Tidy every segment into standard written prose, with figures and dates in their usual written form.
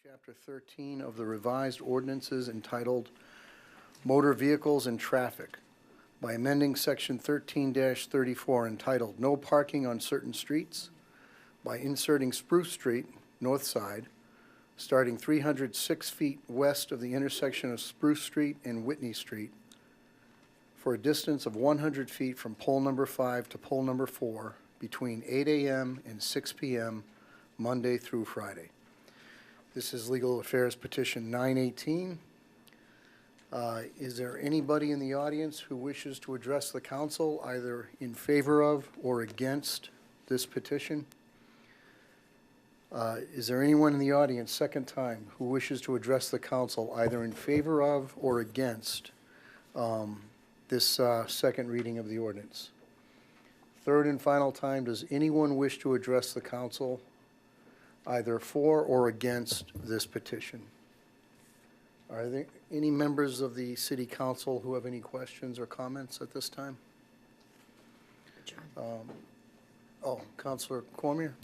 Chapter 13 of the revised ordinances entitled Motor Vehicles and Traffic by amending Section 13-34 entitled No Parking on Certain Streets by inserting Spruce Street, north side, starting 306 feet west of the intersection of Spruce Street and Whitney Street for a distance of 100 feet from pole number 5 to pole number 4 between 8 a.m. and 6 p.m. Monday through Friday. This is Legal Affairs Petition 918. Is there anybody in the audience who wishes to address the council either in favor of or against this petition? Is there anyone in the audience, second time, who wishes to address the council either in favor of or against this second reading of the ordinance? Third and final time, does anyone wish to address the council either for or against this petition? Are there any members of the City Council who have any questions or comments at this time? Councilor Cormier?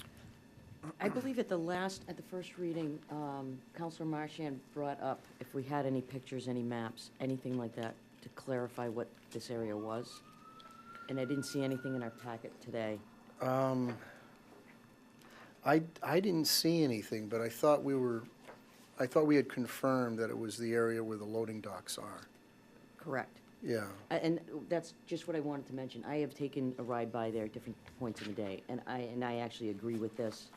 I believe at the first reading, Councilor Marchand brought up if we had any pictures, any maps, anything like that to clarify what this area was. And I didn't see anything in our packet today. I didn't see anything, but I thought we had confirmed that it was the area where the loading docks are. Correct. Yeah. And that's just what I wanted to mention. I have taken a ride by there at different points in the day, and I actually agree with this.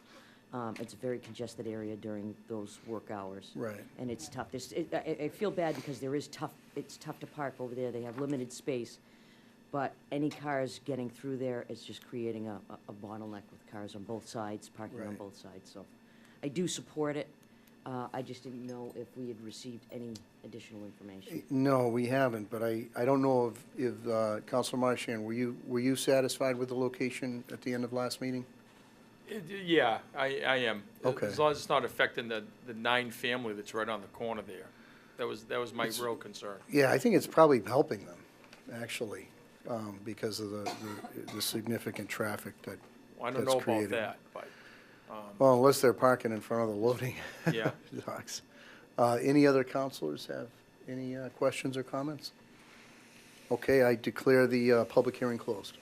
It's a very congested area during those work hours. Right. And it's tough. I feel bad because it's tough to park over there. They have limited space. But any cars getting through there is just creating a bottleneck with cars on both sides, parking on Right. both sides. So I do support it. I just didn't know if we had received any additional information. No, we haven't, but I don't know if Councilor Marchand, were you satisfied with the location at the end of last meeting? Yeah, I am. Okay. As long as it's not affecting the 9 family that's right on the corner there. That was my real concern. Yeah, I think it's probably helping them, actually, because of the significant traffic that's I don't know created. about that, but, Well, unless they're parking in front of the loading yeah. docks. Any other councilors have any questions or comments? Okay, I declare the public hearing closed.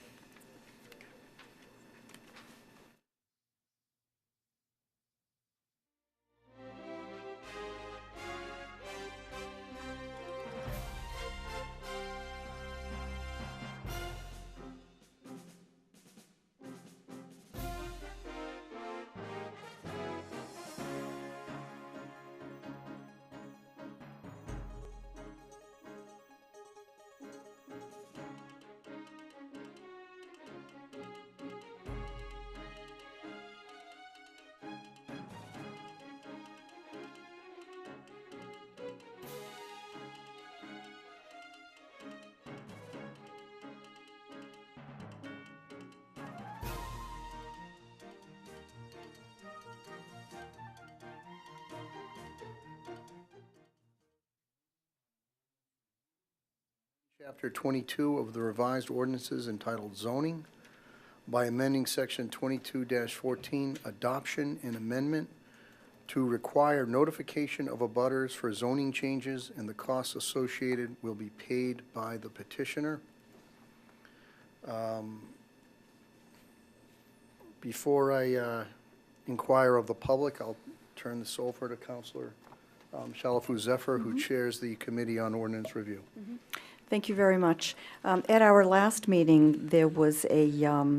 Chapter 22 of the revised ordinances entitled Zoning by amending Section 22-14, Adoption and Amendment to require notification of abutters for zoning changes, and the costs associated will be paid by the petitioner. Before I inquire of the public, I'll turn this over to Councilor Shalafu Zephyr, who chairs the Committee on Ordinance Review. Thank you very much. At our last meeting, there was a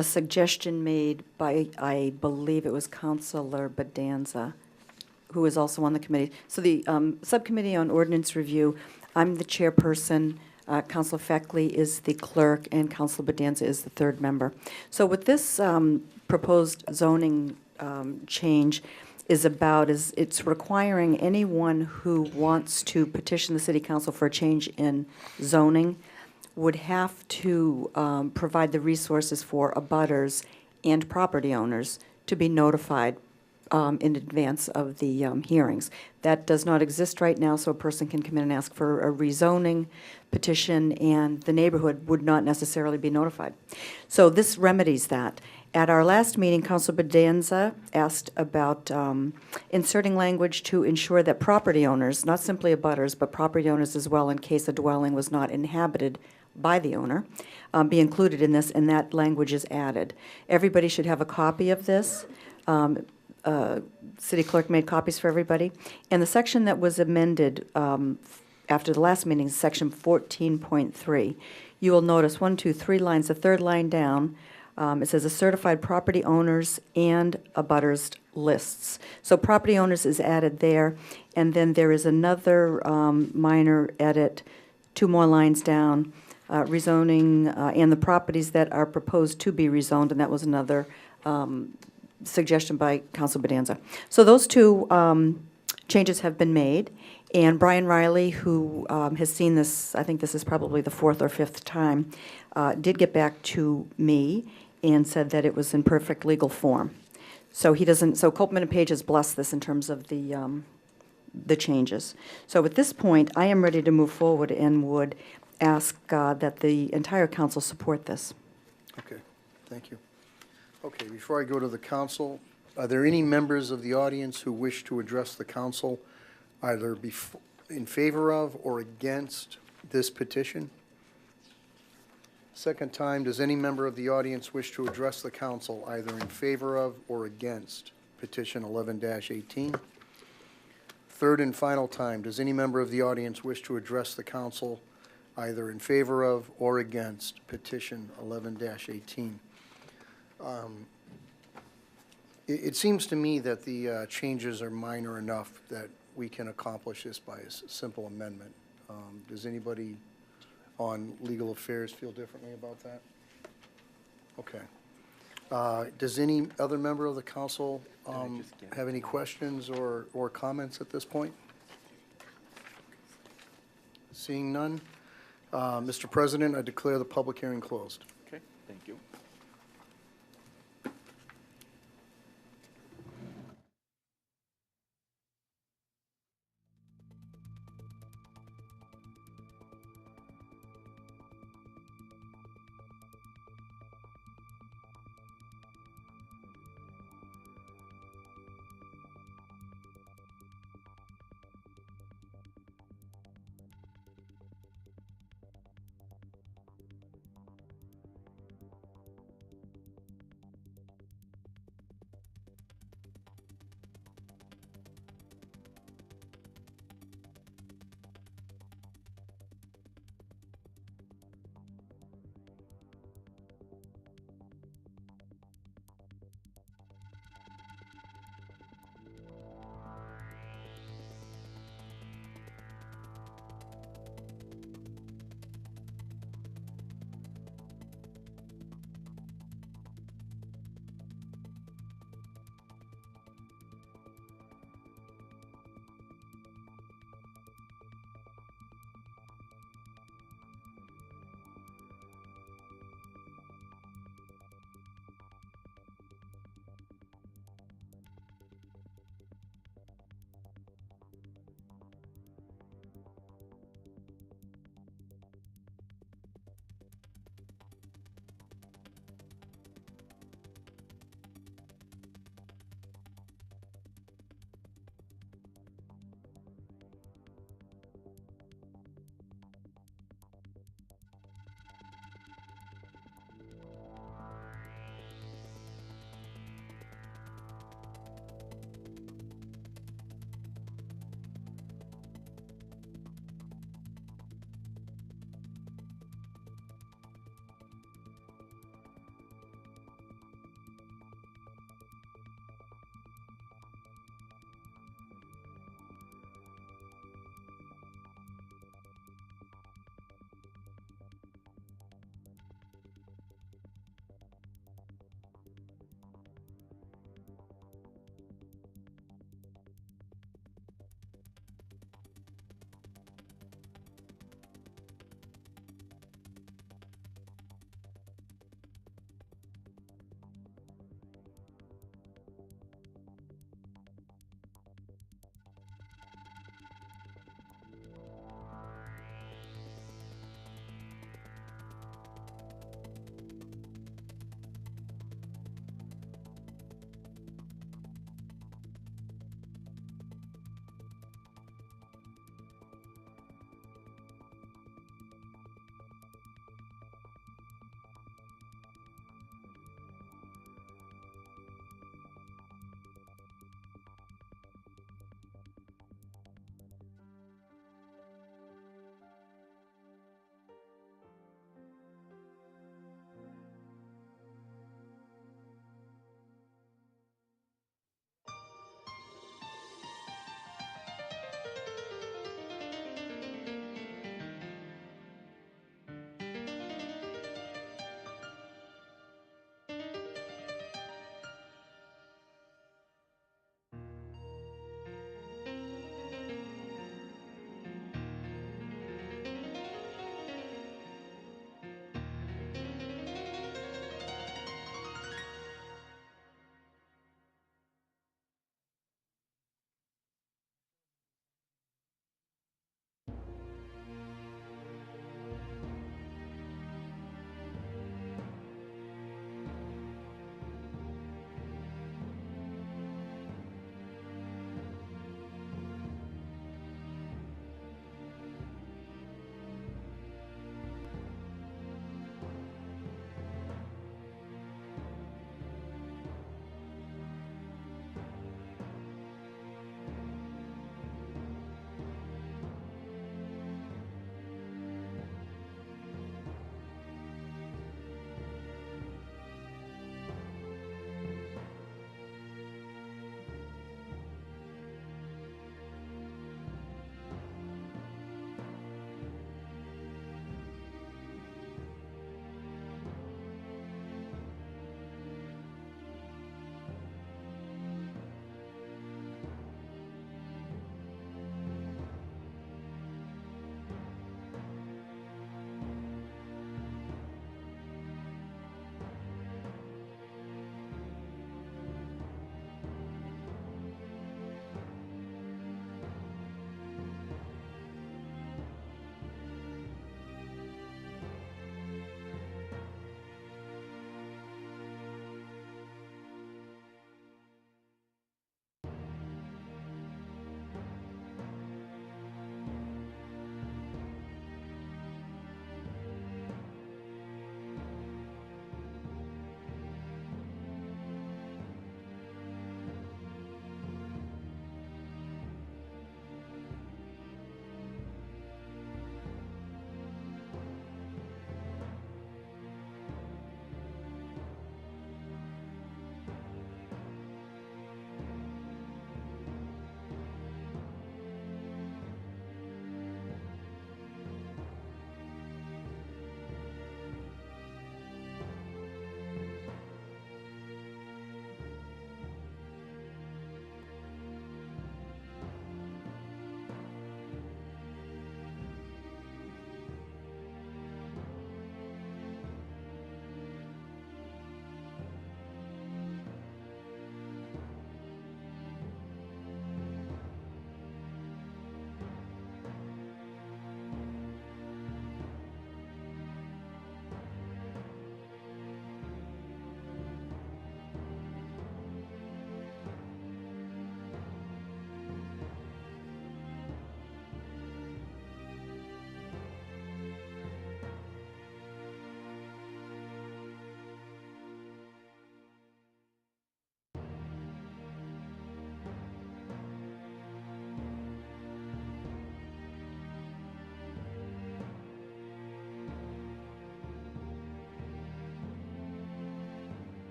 suggestion made by, I believe it was Councilor Bedanza, who is also on the committee. So the Subcommittee on Ordinance Review, I'm the chairperson, Councilor Feckley is the clerk, and Councilor Bedanza is the third member. So what this proposed zoning change is about is it's requiring anyone who wants to petition the City Council for a change in zoning would have to provide the resources for abutters and property owners to be notified in advance of the hearings. That does not exist right now, so a person can come in and ask for a rezoning petition, and the neighborhood would not necessarily be notified. So this remedies that. At our last meeting, Councilor Bedanza asked about inserting language to ensure that property owners, not simply abutters, but property owners as well, in case a dwelling was not inhabited by the owner, be included in this, and that language is added. Everybody should have a copy of this. City clerk made copies for everybody. And the section that was amended after the last meeting is section 14.3. You will notice 1, 2, 3 lines, the third line down, it says a certified property owners and abutters lists. So property owners is added there, and then there is another minor edit, 2 more lines down, rezoning and the properties that are proposed to be rezoned, and that was another suggestion by Council Bedanza. So those 2 changes have been made, and Brian Riley, who has seen this, I think this is probably the 4th or 5th time, did get back to me and said that it was in perfect legal form. So he doesn't, so Copman and Page has blessed this in terms of the changes. So at this point, I am ready to move forward and would ask that the entire council support this. Okay, thank you. Okay, before I go to the council, are there any members of the audience who wish to address the council either in favor of or against this petition? Second time, does any member of the audience wish to address the council either in favor of or against petition 11-18? Third and final time, does any member of the audience wish to address the council either in favor of or against petition 11-18? It seems to me that the changes are minor enough that we can accomplish this by a simple amendment. Does anybody on legal affairs feel differently about that? Okay. Does any other member of the council have any questions or comments at this point? Seeing none, Mr. President, I declare the public hearing closed. Okay, thank you.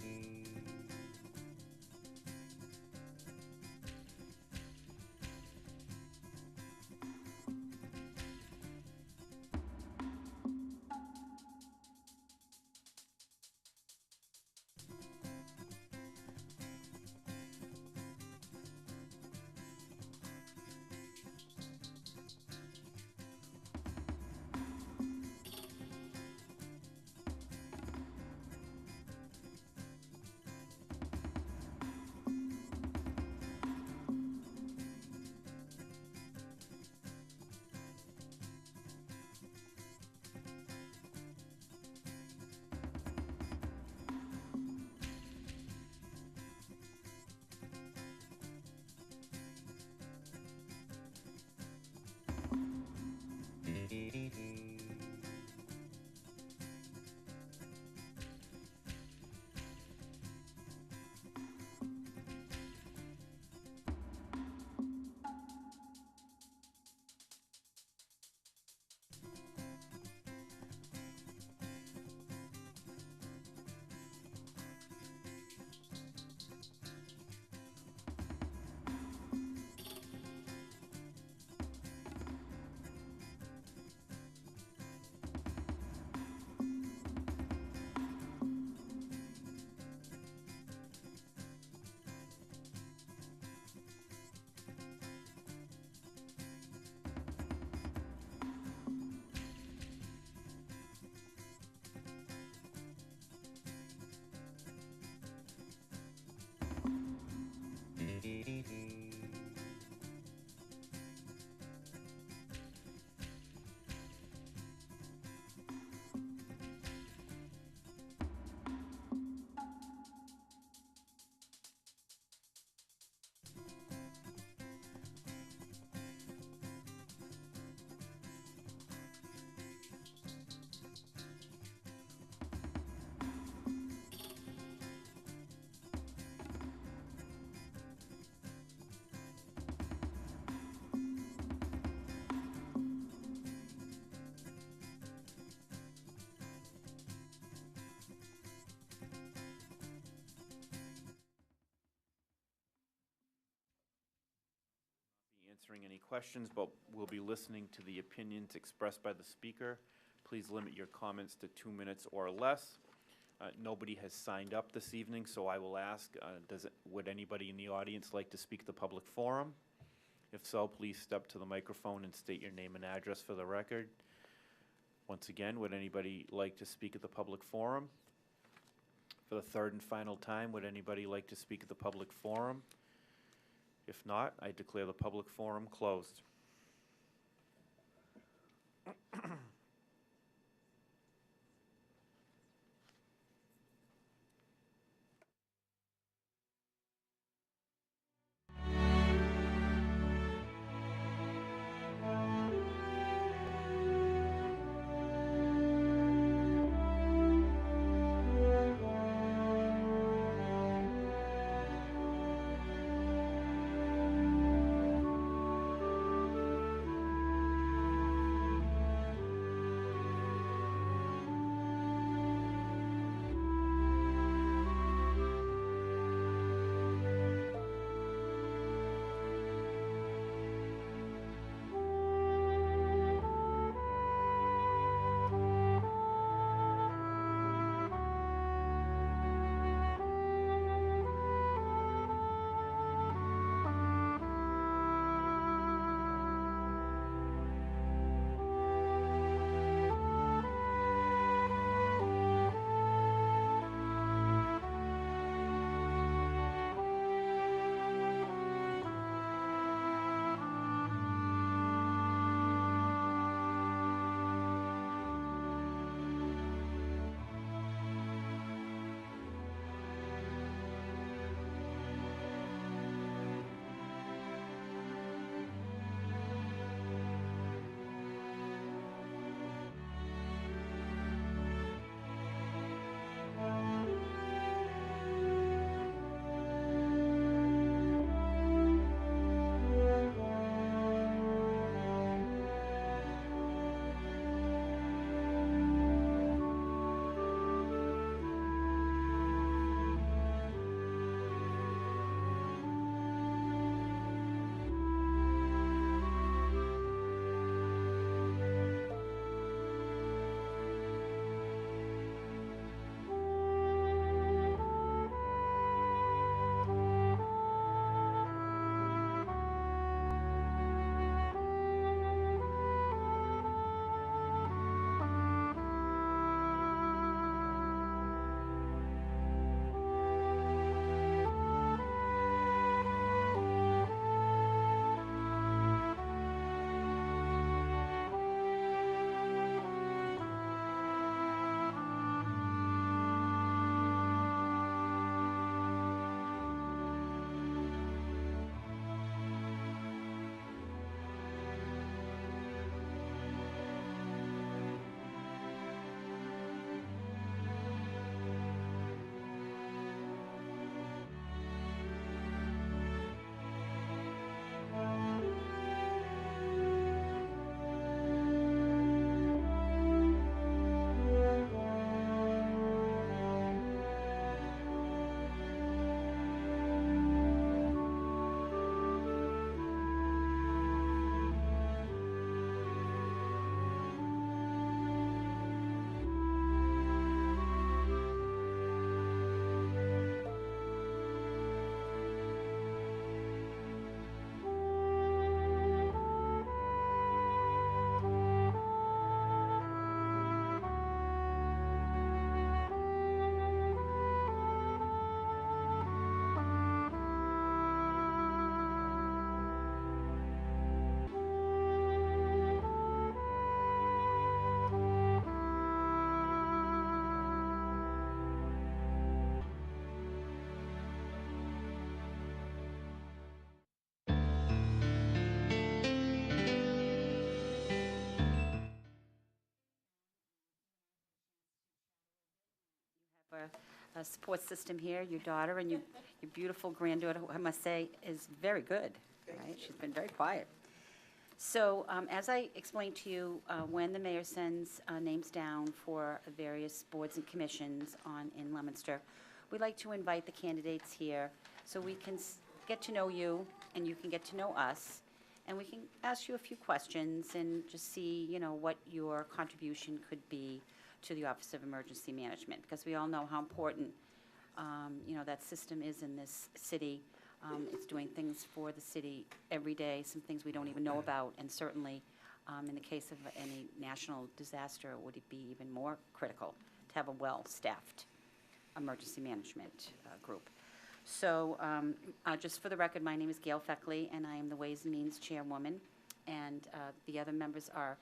Be answering any questions, but we'll be listening to the opinions expressed by the speaker. Please limit your comments to 2 minutes or less. Nobody has signed up this evening, so I will ask, would anybody in the audience like to speak at the public forum? If so, please step to the microphone and state your name and address for the record. Once again, would anybody like to speak at the public forum? For the third and final time, would anybody like to speak at the public forum? If not, I declare the public forum closed. support system here, your daughter and your beautiful granddaughter, who I must say is very good, right? She's been very quiet. So as I explained to you, when the mayor sends names down for various boards and commissions in Leominster, we like to invite the candidates here so we can get to know you and you can get to know us. And we can ask you a few questions and just see, what your contribution could be to the Office of Emergency Management, because we all know how important, that system is in this city. It's doing things for the city every day, some things we don't even know about, and certainly, in the case of any national disaster, would it be even more critical to have a well-staffed emergency management group. So, just for the record, my name is Gail Feckley, and I am the Ways and Means Chairwoman, and the other members are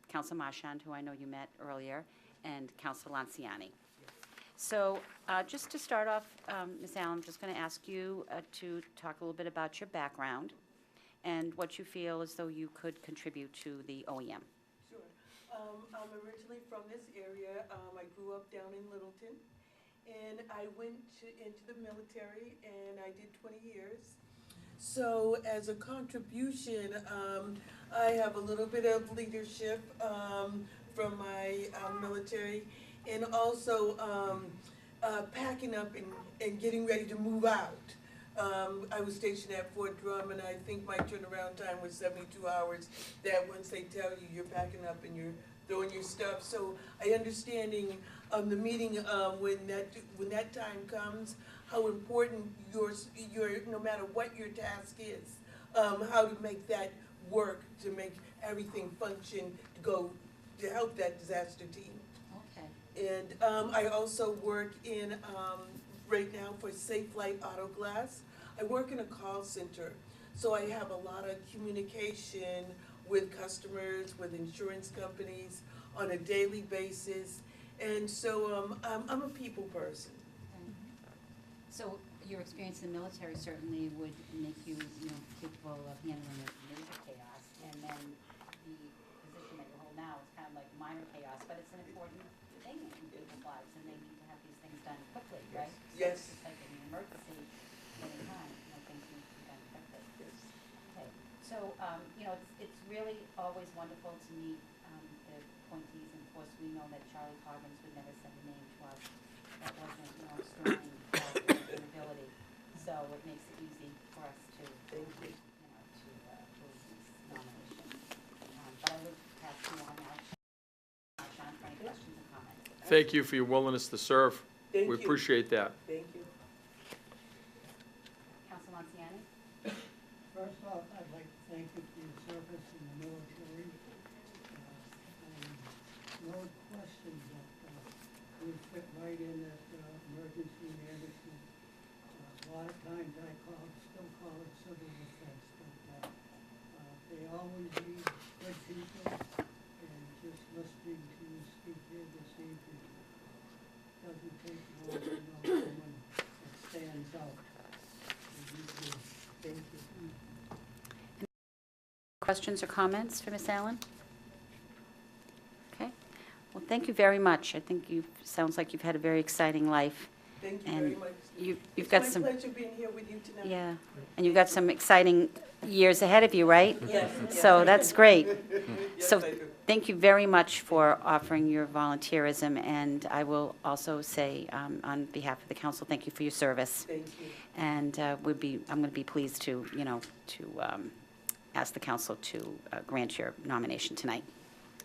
Council Marchand, who I know you met earlier, and Council Lanciani. So just to start off, Ms. Allen, I'm just going to ask you to talk a little bit about your background and what you feel as though you could contribute to the OEM. Sure. I'm originally from this area. I grew up down in Littleton, and I went into the military, and I did 20 years. So as a contribution, I have a little bit of leadership from my military, and also packing up and getting ready to move out. I was stationed at Fort Drum, and I think my turnaround time was 72 hours, that once they tell you you're packing up and you're throwing your stuff. So I understanding the meeting when that time comes, how important your no matter what your task is, how to make that work, to make everything function, to help that disaster team. Okay. And I also work in, right now for Safe Flight Auto Glass. I work in a call center, so I have a lot of communication with customers, with insurance companies on a daily basis. And so I'm a people person. So your experience in the military certainly would make you, capable of handling a major chaos, and then the position that you hold now is kind of like minor chaos, but it's an important thing in people's lives, and they need to have these things done quickly, right? Yes. So it's like in an emergency, any time, things need to be done quickly. Yes. Okay, so, it's really always wonderful to meet the appointees, and of course, we know that Charlie Coggins would never send a name to us that wasn't, strong in ability, so it makes it easy for us to, Thank you. to approve these nominations. But I would pass you on now, Sean, for any questions and comments. Thank you for your willingness to serve. Thank We you. appreciate that. Thank you. Council Lanciani? First off, I'd like to thank you for your service in the military. No question that you fit right in that emergency management. A lot of times still call it civil defense, but they always need good people, and just listening to you speak here this evening doesn't take long to know someone that stands out. And you do. Thank you. Questions or comments for Ms. Allen? Okay. Well, thank you very much. I think sounds like you've had a very exciting life. Thank you And very much. you've got some, It's my pleasure being here with you tonight. yeah, and you've got some exciting years ahead of you, right? Yes. So that's great. Yes, So I do. thank you very much for offering your volunteerism, and I will also say, on behalf of the council, thank you for your service. Thank you. And I'm going to be pleased to, ask the council to grant your nomination tonight.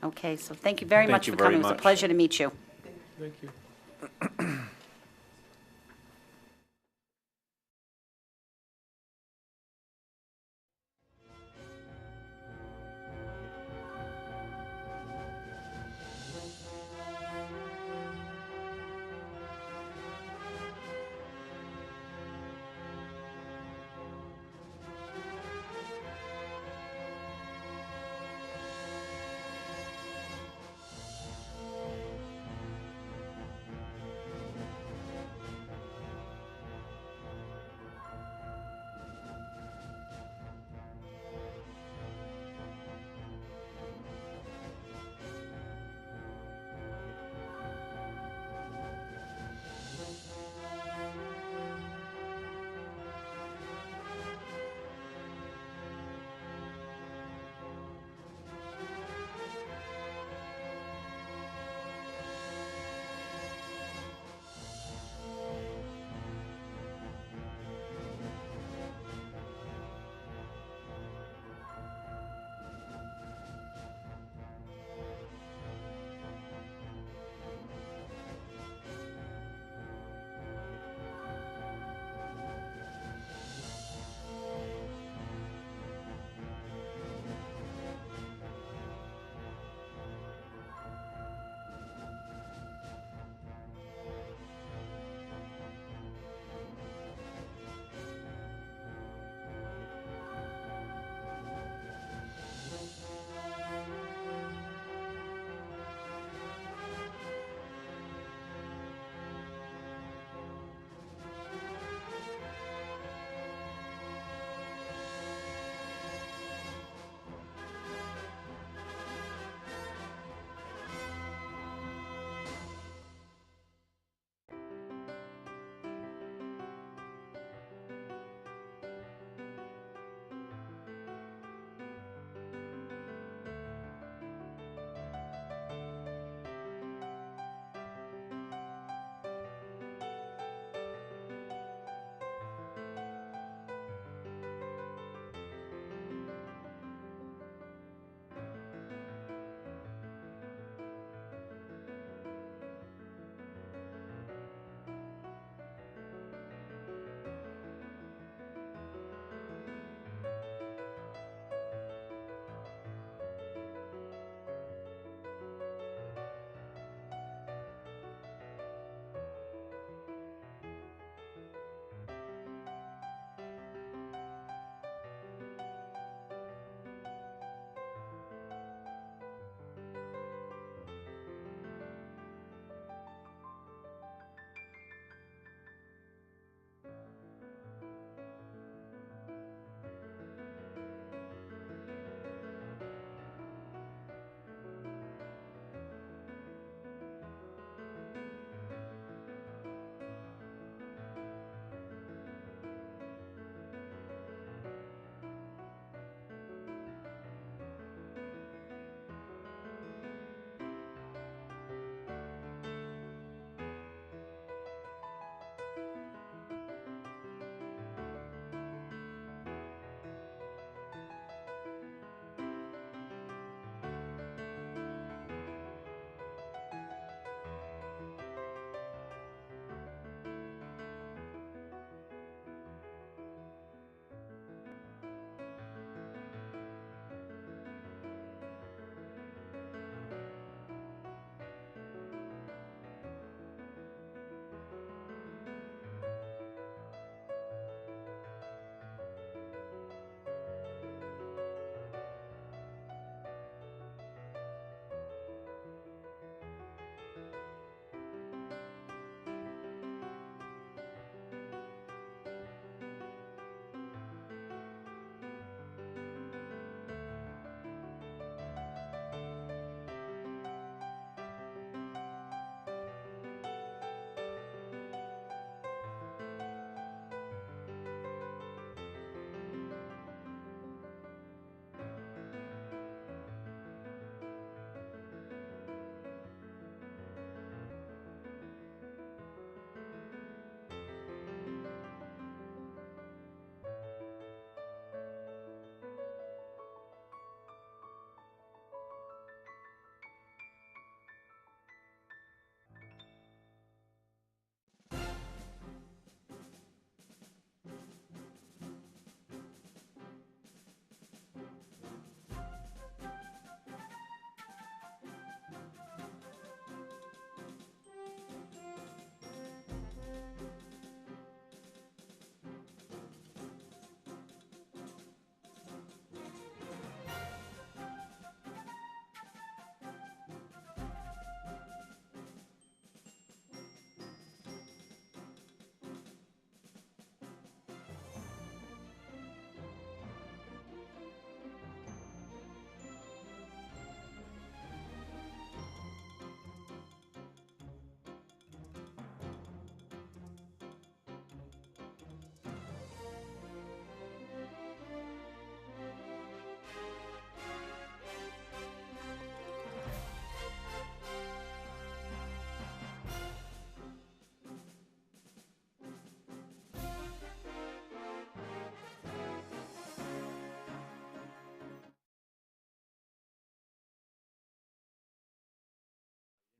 Okay, so thank you very Thank much you for very coming. It was a much. pleasure to meet you. Thank you.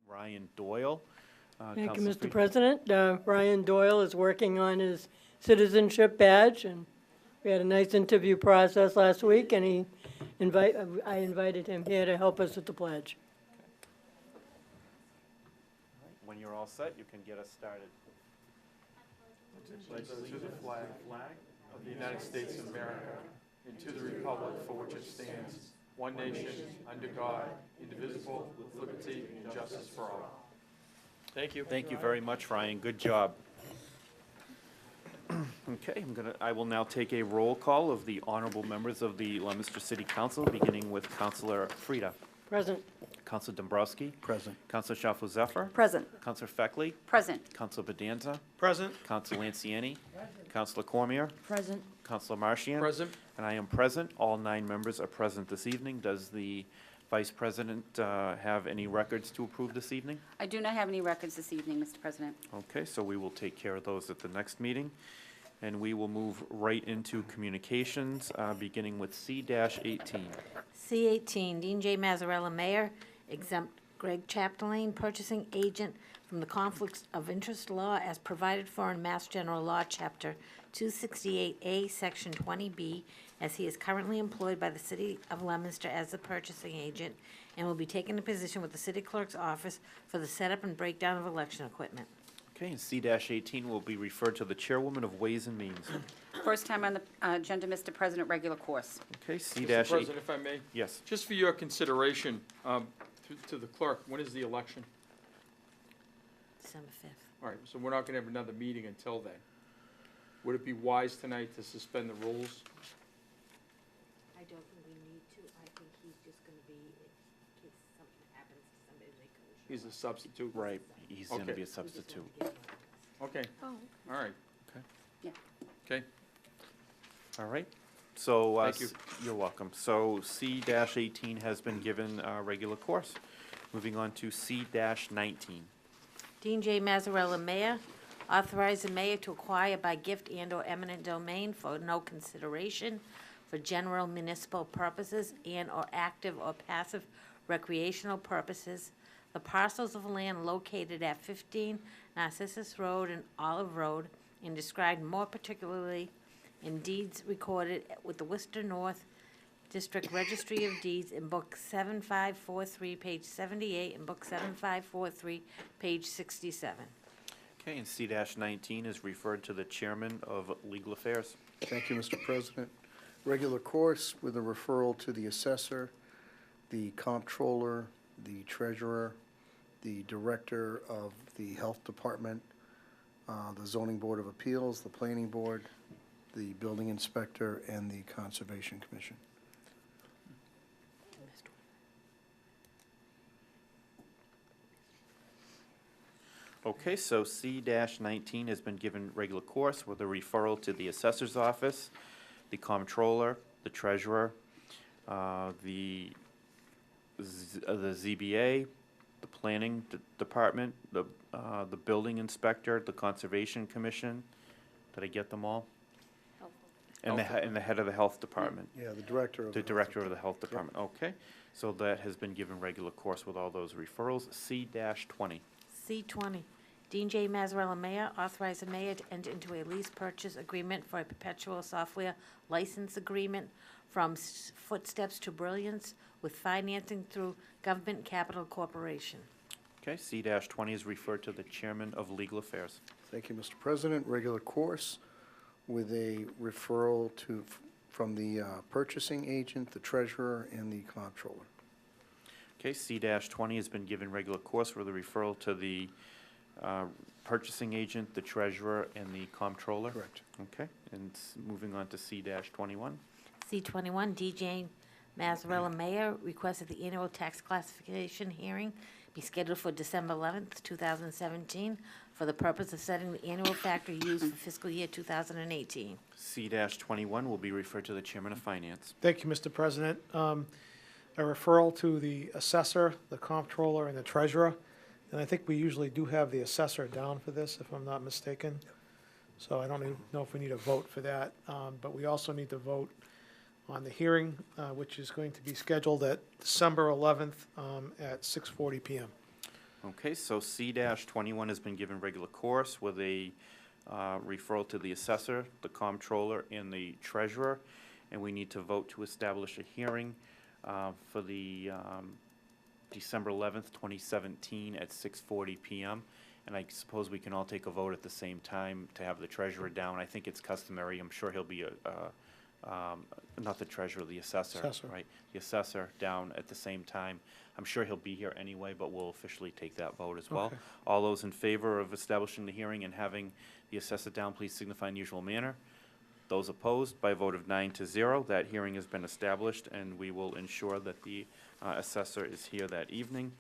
Ryan Doyle. Thank you, Councilor Mr. Fried. President. Ryan Doyle is working on his citizenship badge, and we had a nice interview process last week, and I invited him here to help us with the pledge. When you're all set, you can get us started. Pledge to the flag of the United States of America and to the republic for which it stands, one nation, under God, indivisible, with liberty and justice for all. Thank you. Thank you very much, Ryan. Good job. Okay, I will now take a roll call of the honorable members of the Leominster City Council, beginning with Councilor Frida. Present. Councilor Dombrowski. Present. Councilor Schaffel-Zephyr. Present. Councilor Feckley. Present. Councilor Bedanza. Present. Councilor Lanciani. Councilor Cormier. Present. Councilor Marchian. Present. And I am present. All 9 members are present this evening. Does the Vice President have any records to approve this evening? I do not have any records this evening, Mr. President. Okay, so we will take care of those at the next meeting. And we will move right into communications, beginning with C-18. C-18, Dean J. Mazzarella, Mayor, exempt Greg Chapdelaine, Purchasing Agent from the Conflicts of Interest Law as provided for in Mass General Law, Chapter 268A, Section 20B, as he is currently employed by the City of Leominster as the purchasing agent and will be taking a position with the City Clerk's office for the setup and breakdown of election equipment. Okay, and C-18 will be referred to the Chairwoman of Ways and Means. First time on the agenda, Mr. President, regular course. Okay, Mr. C-8. President, if I may, Yes. just for your consideration, to the clerk, when is the election? December 5th. All right, so we're not gonna have another meeting until then. Would it be wise tonight to suspend the rules? I don't think we need to. I think he's just going to be, in case something happens to somebody, they can. He's a substitute? Right, he's going to Okay. be a substitute. Okay, all right. Okay. Yeah. Okay, All right, so. Thank you. You're welcome. So C-18 has been given regular course. Moving on to C-19. Dean J. Mazzarella, Mayor, authorize the mayor to acquire by gift and/or eminent domain for no consideration for general municipal purposes and/or active or passive recreational purposes the parcels of land located at 15 Narcissus Road and Olive Road and described more particularly in deeds recorded with the Worcester North District Registry of Deeds in Book 7543, page 78, and Book 7543, page 67. Okay, and C-19 is referred to the Chairman of Legal Affairs. Thank you, Mr. President. Regular course with a referral to the assessor, the comptroller, the treasurer, the director of the health department, the zoning board of appeals, the planning board, the building inspector, and the conservation commission. Okay, so C-19 has been given regular course with a referral to the assessor's office, the comptroller, the treasurer, the ZBA, the planning department, the building inspector, the conservation commission. Did I get them all? And the head of the health department. Yeah, the director of The health director of the health department, okay. So that has been given regular course with all those referrals. C-20. C-20, Dean J. Mazzarella, Mayor, authorize the mayor to enter into a lease purchase agreement for a perpetual software license agreement from Footsteps to Brilliance with financing through Government Capital Corporation. Okay, C-20 is referred to the Chairman of Legal Affairs. Thank you, Mr. President. Regular course with a referral from the purchasing agent, the treasurer, and the comptroller. Okay, C-20 has been given regular course with a referral to the purchasing agent, the treasurer, and the comptroller. Correct. Okay, and moving on to C-21. C-21, DJ Mazzarella, Mayor, requests that the annual tax classification hearing be scheduled for December 11th, 2017, for the purpose of setting the annual factor used for fiscal year 2018. C-21 will be referred to the Chairman of Finance. Thank you, Mr. President. A referral to the assessor, the comptroller, and the treasurer. And I think we usually do have the assessor down for this, if I'm not mistaken. So I don't even know if we need a vote for that. But we also need to vote on the hearing, which is going to be scheduled at December 11th at 6:40 PM. Okay, so C-21 has been given regular course with a referral to the assessor, the comptroller, and the treasurer, and we need to vote to establish a hearing for the December 11th, 2017 at 6:40 PM. And I suppose we can all take a vote at the same time to have the treasurer down. I think it's customary. I'm sure he'll be, not the treasurer, the assessor, Assessor. right? The assessor down at the same time. I'm sure he'll be here anyway, but we'll officially take that vote as well. Okay. All those in favor of establishing the hearing and having the assessor down, please signify in usual manner. Those opposed, by a vote of 9-0, that hearing has been established, and we will ensure that the assessor is here that evening.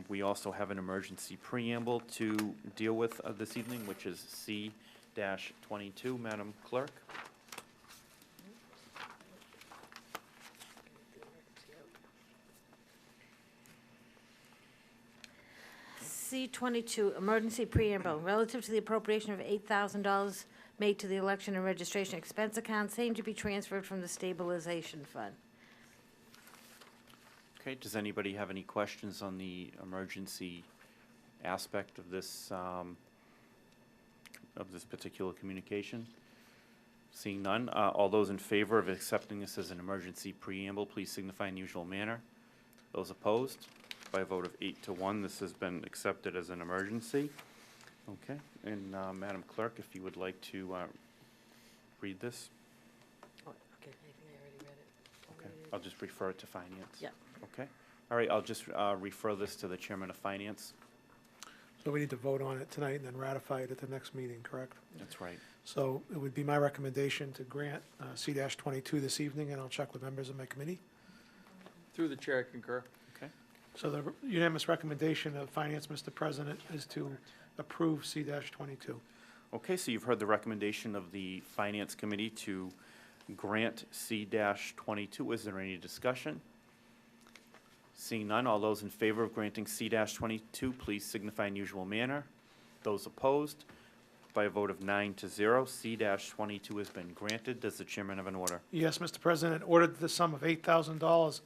We also have an emergency preamble to deal with this evening, which is C-22. Madam Clerk? C-22, emergency preamble, relative to the appropriation of $8,000 made to the election and registration expense account, same to be transferred from the stabilization fund. Okay, does anybody have any questions on the emergency aspect of this particular communication? Seeing none, all those in favor of accepting this as an emergency preamble, please signify in usual manner. Those opposed, by a vote of 8-1, this has been accepted as an emergency. Okay, and Madam Clerk, if you would like to read this. Okay, I think I already read it. Okay, I'll just refer it to Finance. Yeah. Okay, all right, I'll just refer this to the Chairman of Finance. So we need to vote on it tonight and then ratify it at the next meeting, correct? That's right. So it would be my recommendation to grant C-22 this evening, and I'll check with members of my committee. Through the chair, I concur. Okay, So the unanimous recommendation of Finance, Mr. President, is to approve C-22. okay, so you've heard the recommendation of the Finance Committee to grant C-22. Is there any discussion? Seeing none, all those in favor of granting C-22, please signify in usual manner. Those opposed, by a vote of 9-0, C-22 has been granted. Does the chairman have an order? Yes, Mr. President, ordered that the sum of $8,000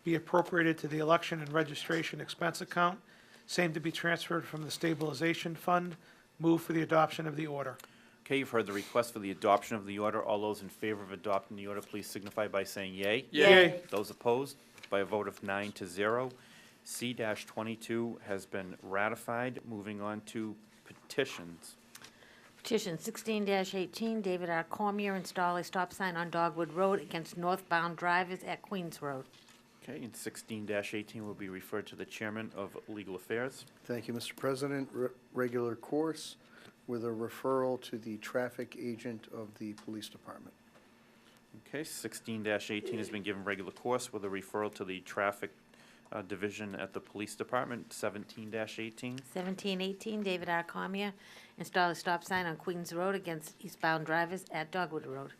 be appropriated to the election and registration expense account, same to be transferred from the stabilization fund. Move for the adoption of the order. Okay, you've heard the request for the adoption of the order. All those in favor of adopting the order, please signify by saying yea. Yay. Those opposed, by a vote of 9-0, C-22 has been ratified. Moving on to petitions. Petition 16-18, David R. Cormier, install a stop sign on Dogwood Road against northbound drivers at Queens Road. Okay, and 16-18 will be referred to the Chairman of Legal Affairs. Thank you, Mr. President. Regular course with a referral to the traffic agent of the police department. Okay, 16-18 has been given regular course with a referral to the Traffic Division at the Police Department. 17-18. 17-18, David R. Cormier, install a stop sign on Queens Road against eastbound drivers at Dogwood Road.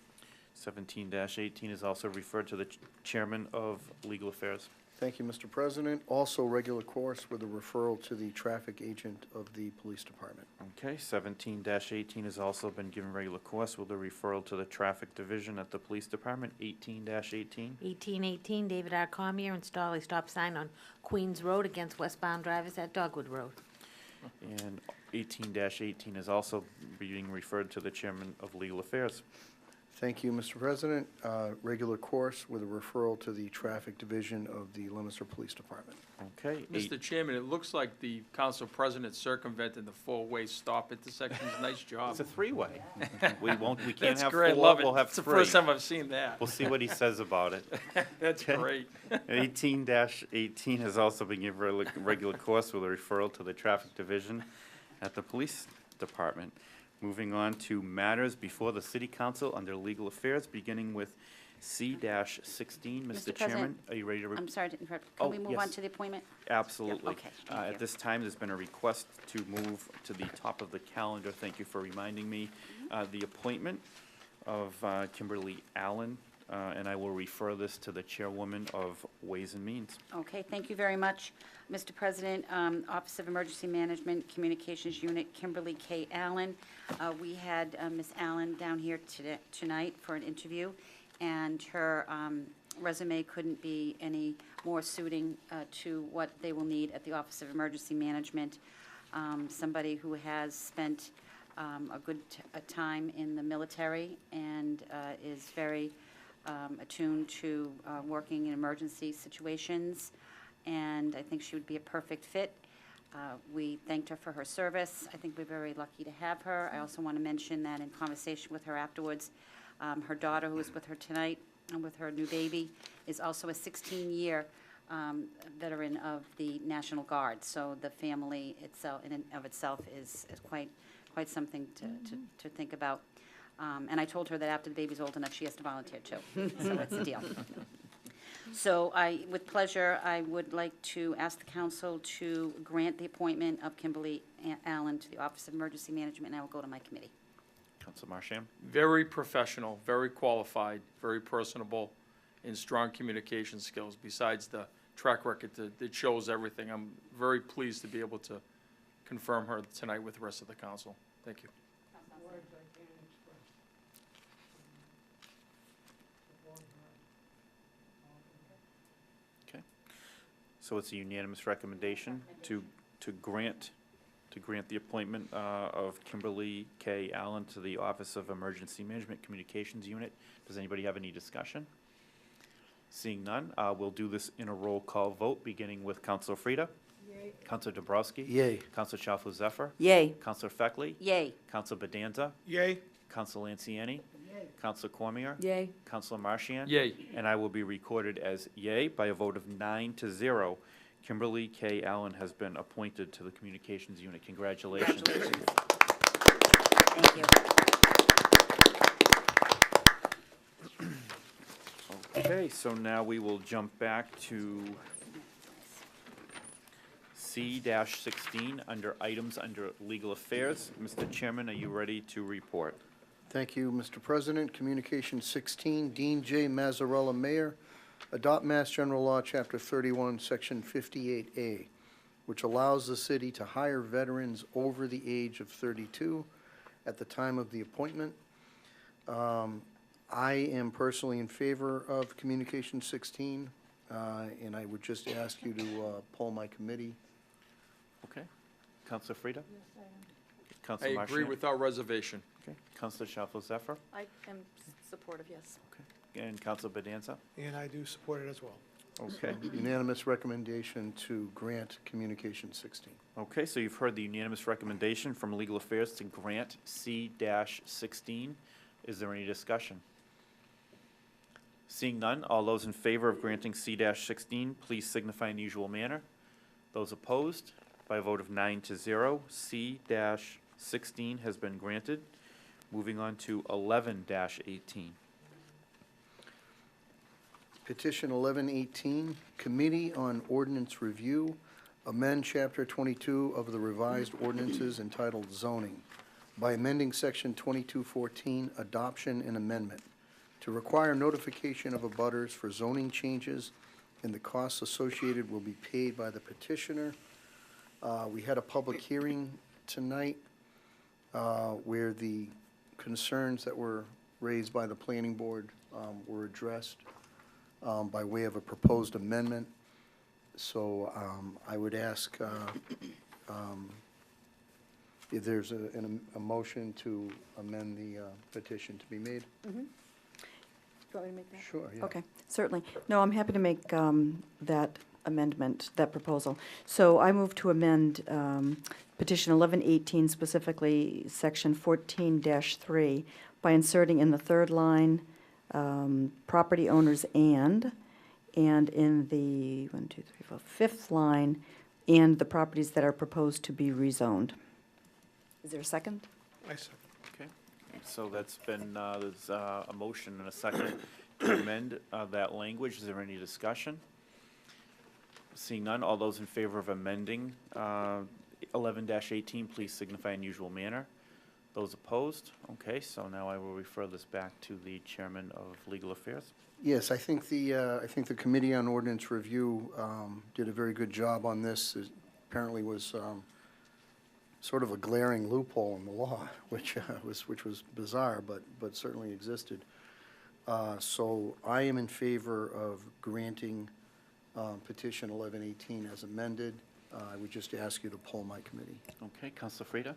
17-18 is also referred to the Chairman of Legal Affairs. Thank you, Mr. President. Also regular course with a referral to the traffic agent of the police department. Okay, 17-18 has also been given regular course with a referral to the Traffic Division at the Police Department. 18-18. 18-18, David R. Cormier, install a stop sign on Queens Road against westbound drivers at Dogwood Road. And 18-18 is also being referred to the Chairman of Legal Affairs. Thank you, Mr. President. Regular course with a referral to the traffic division of the Leominster Police Department. Okay, Mr. Chairman, it looks like the council president circumvented the four-way stop intersections. Nice job. it's a three-way. We can't That's have great, four, love it. we'll have It's the three. first time I've seen that. We'll see what he says about it. That's Okay. great. 18-18 has also been given regular course with a referral to the Traffic Division at the Police Department. Moving on to matters before the City Council under Legal Affairs, beginning with C-16. Mr. Mr. Chairman, President, are you ready to? I'm sorry to interrupt. Oh, Can we move on yes. to the appointment? Absolutely. okay, thank you. At this time, there's been a request to move to the top of the calendar. Thank you for reminding me. The appointment of Kimberly Allen, and I will refer this to the Chairwoman of Ways and Means. Okay, thank you very much, Mr. President. Office of Emergency Management Communications Unit, Kimberly K. Allen. We had Ms. Allen down here tonight for an interview, and her resume couldn't be any more suiting to what they will need at the Office of Emergency Management. Somebody who has spent a good time in the military and is very attuned to working in emergency situations, and I think she would be a perfect fit. We thanked her for her service. I think we're very lucky to have her. I also want to mention that in conversation with her afterwards, her daughter, who is with her tonight, and with her new baby, is also a 16-year veteran of the National Guard. So the family itself, in and of itself, is quite something to think about. And I told her that after the baby's old enough, she has to volunteer too. So it's a deal. So with pleasure, I would like to ask the council to grant the appointment of Kimberly Allen to the Office of Emergency Management, and I will go to my committee. Council Marchand? Very professional, very qualified, very personable, and strong communication skills. Besides the track record that shows everything, I'm very pleased to be able to confirm her tonight with the rest of the council. Thank you. Words I can't express. Support her. Okay. So it's a unanimous recommendation to grant the appointment of Kimberly K. Allen to the Office of Emergency Management Communications Unit. Does anybody have any discussion? Seeing none, we'll do this in a roll call vote, beginning with Councilor Frida. Yay. Councilor Dabrowski. Yay. Councilor Shalfo Zephyr. Yay. Councilor Feckley. Yay. Councilor Bedanza. Yay. Councilor Lanciani. Yay. Councilor Cormier. Yay. Councilor Marchand. Yay. And I will be recorded as yay by a vote of 9-0. Kimberly K. Allen has been appointed to the Communications Unit. Congratulations. Thank you. Okay, so now we will jump back to C-16 under items under legal affairs. Mr. Chairman, are you ready to report? Thank you, Mr. President. Communication 16, Dean J. Mazzarella, Mayor, adopt Mass General Law, Chapter 31, Section 58A, which allows the city to hire veterans over the age of 32 at the time of the appointment. I am personally in favor of Communication 16, and I would just ask you to poll my committee. Okay. Councilor Frida? Yes, I am. I Councilor agree Marchand? without reservation. Okay. Councilor Shalfo Zephyr? I am supportive, yes. Okay. And Councilor Bedanza? And I do support it as well. Okay. Unanimous recommendation to grant Communication 16. Okay, so you've heard the unanimous recommendation from Legal Affairs to grant C-16. Is there any discussion? Seeing none, all those in favor of granting C-16, please signify in the usual manner. Those opposed, by a vote of 9-0, C-16 has been granted. Moving on to 11-18. Petition 1118, Committee on Ordinance Review, amend Chapter 22 of the revised ordinances entitled Zoning by amending Section 2214, Adoption and Amendment, to require notification of abutters for zoning changes, and the costs associated will be paid by the petitioner. We had a public hearing tonight where the concerns that were raised by the planning board were addressed by way of a proposed amendment. So I would ask if there's a motion to amend the petition to be made. Do you want me to make that? Sure, yeah. Okay, certainly. No, I'm happy to make that amendment, that proposal. So I move to amend petition 1118, specifically section 14-3, by inserting in the third line, property owners and in the, 5th line, and the properties that are proposed to be rezoned. Is there a second? I second. Okay, so that's been, there's a motion and a second to amend that language. Is there any discussion? Seeing none, all those in favor of amending 11-18, please signify in usual manner. Those opposed? Okay, so now I will refer this back to the Chairman of Legal Affairs. Yes, I think the Committee on Ordinance Review did a very good job on this. It apparently was sort of a glaring loophole in the law, which was bizarre, but certainly existed. So I am in favor of granting petition 1118 as amended. I would just ask you to poll my committee. Okay, Counselor Frida?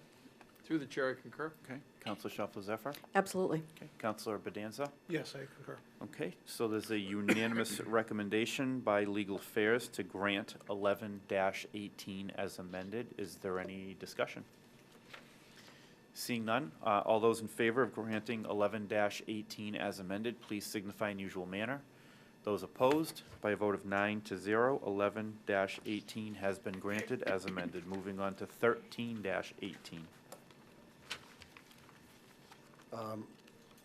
Through the chair, I concur. Okay, Counselor Shalfo-Zephyr? Absolutely. Okay, Counselor Bedanza? Yes, I concur. Okay, so there's a unanimous recommendation by Legal Affairs to grant 11-18 as amended. Is there any discussion? Seeing none, all those in favor of granting 11-18 as amended, please signify in usual manner. Those opposed, by a vote of 9-0, 11-18 has been granted as amended. Moving on to 13-18.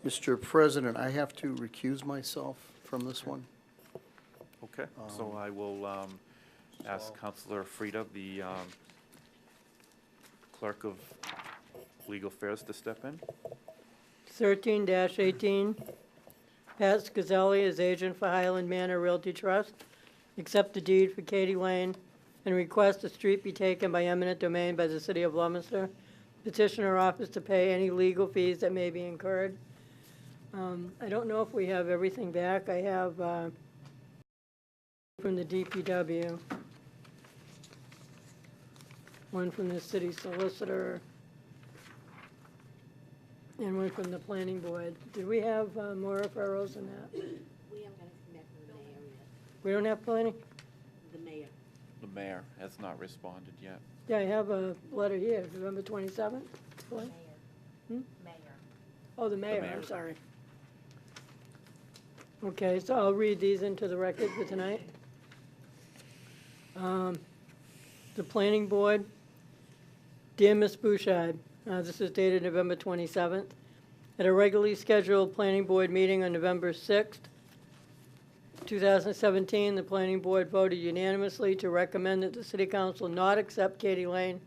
Mr. President, I have to recuse myself from this one. Okay, so I will ask Counselor Frida, the clerk of Legal Affairs, to step in. 13-18, Pat Scazelli is agent for Highland Manor Realty Trust. Accept the deed for Katie Lane and request the street be taken by eminent domain by the city of Leominster. Petitioner offers to pay any legal fees that may be incurred. I don't know if we have everything back. I have from the DPW, one from the city solicitor, and one from the planning board. Did we have more referrals than that? We haven't got anything back from the mayor yet. We don't have planning? The mayor. The mayor has not responded yet. Yeah, I have a letter here, November 27th. What? Mayor. Oh, the mayor, mayor. I'm sorry. Okay, so I'll read these into the record for tonight. The planning board, dear Ms. Bouchard, this is dated November 27th. At a regularly scheduled planning board meeting on November 6th, 2017, the planning board voted unanimously to recommend that the city council not accept Katie Lane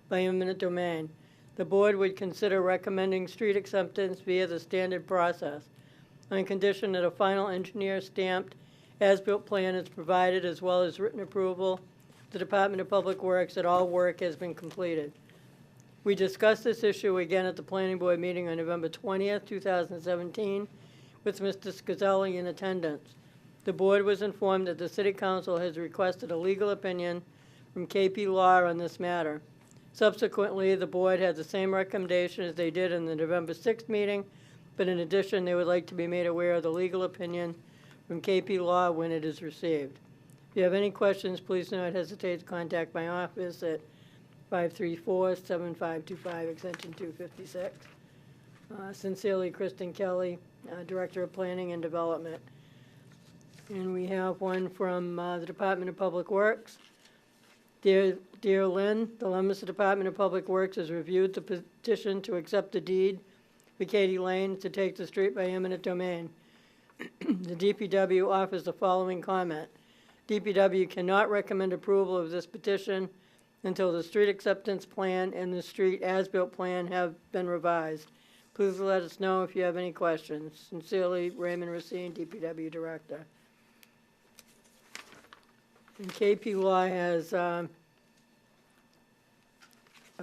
by eminent domain. The board would consider recommending street acceptance via the standard process on condition that a final engineer stamped as-built plan is provided, as well as written approval of the Department of Public Works that all work has been completed. We discussed this issue again at the planning board meeting on November 20th, 2017, with Mr. Scazelli in attendance. The board was informed that the city council has requested a legal opinion from KP Law on this matter. Subsequently, the board had the same recommendation as they did in the November 6th meeting, but in addition, they would like to be made aware of the legal opinion from KP Law when it is received. If you have any questions, please do not hesitate to contact my office at 534-7525, extension 256. Sincerely, Kristen Kelly, Director of Planning and Development. And we have one from the Department of Public Works. Dear Lynn, the Leominster Department of Public Works has reviewed the petition to accept the deed for Katie Lane to take the street by eminent domain. The DPW offers the following comment. DPW cannot recommend approval of this petition until the street acceptance plan and the street as-built plan have been revised. Please let us know if you have any questions. Sincerely, Raymond Racine, DPW Director. And KP Law has a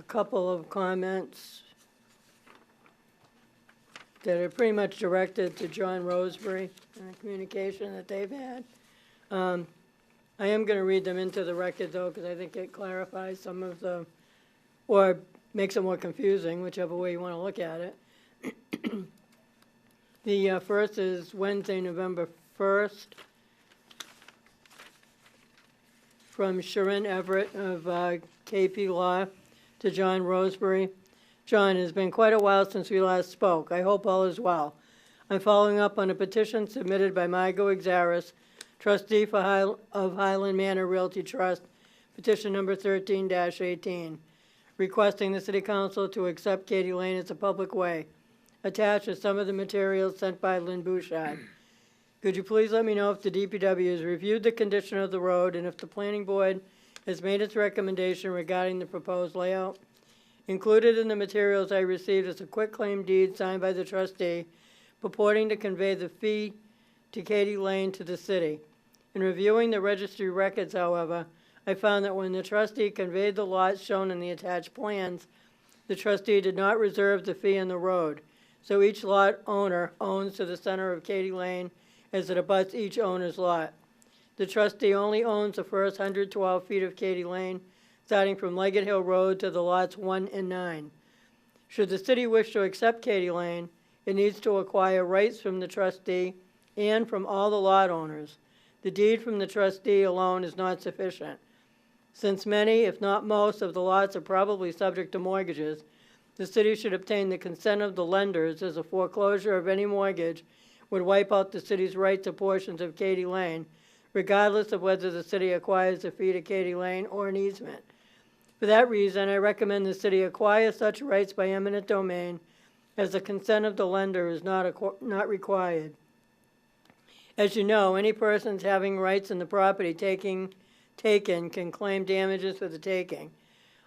couple of comments that are pretty much directed to John Roseberry and the communication that they've had. I am going to read them into the record, though, because I think it clarifies some of the, or makes it more confusing, whichever way you want to look at it. The first is Wednesday, November 1st, from Sharon Everett of KP Law to John Roseberry. John, it has been quite a while since we last spoke. I hope all is well. I'm following up on a petition submitted by Margo Exaris, trustee of Highland Manor Realty Trust, petition number 13-18, requesting the city council to accept Katie Lane as a public way. Attached are some of the materials sent by Lynn Bouchard. Could you please let me know if the DPW has reviewed the condition of the road and if the planning board has made its recommendation regarding the proposed layout? Included in the materials I received is a quitclaim deed signed by the trustee purporting to convey the fee to Katie Lane to the city. In reviewing the registry records, however, I found that when the trustee conveyed the lots shown in the attached plans, the trustee did not reserve the fee in the road. so each lot owner owns to the center of Katy Lane as it abuts each owner's lot. The trustee only owns the first 112 feet of Katy Lane, starting from Leggett Hill Road to the lots 1 and 9. Should the city wish to accept Katy Lane, it needs to acquire rights from the trustee and from all the lot owners. The deed from the trustee alone is not sufficient. Since many, if not most, of the lots are probably subject to mortgages, the city should obtain the consent of the lenders, as a foreclosure of any mortgage would wipe out the city's right to portions of Katy Lane, regardless of whether the city acquires a fee to Katy Lane or an easement. For that reason, I recommend the city acquire such rights by eminent domain, as the consent of the lender is not required. As you know, any persons having rights in the property taken can claim damages for the taking.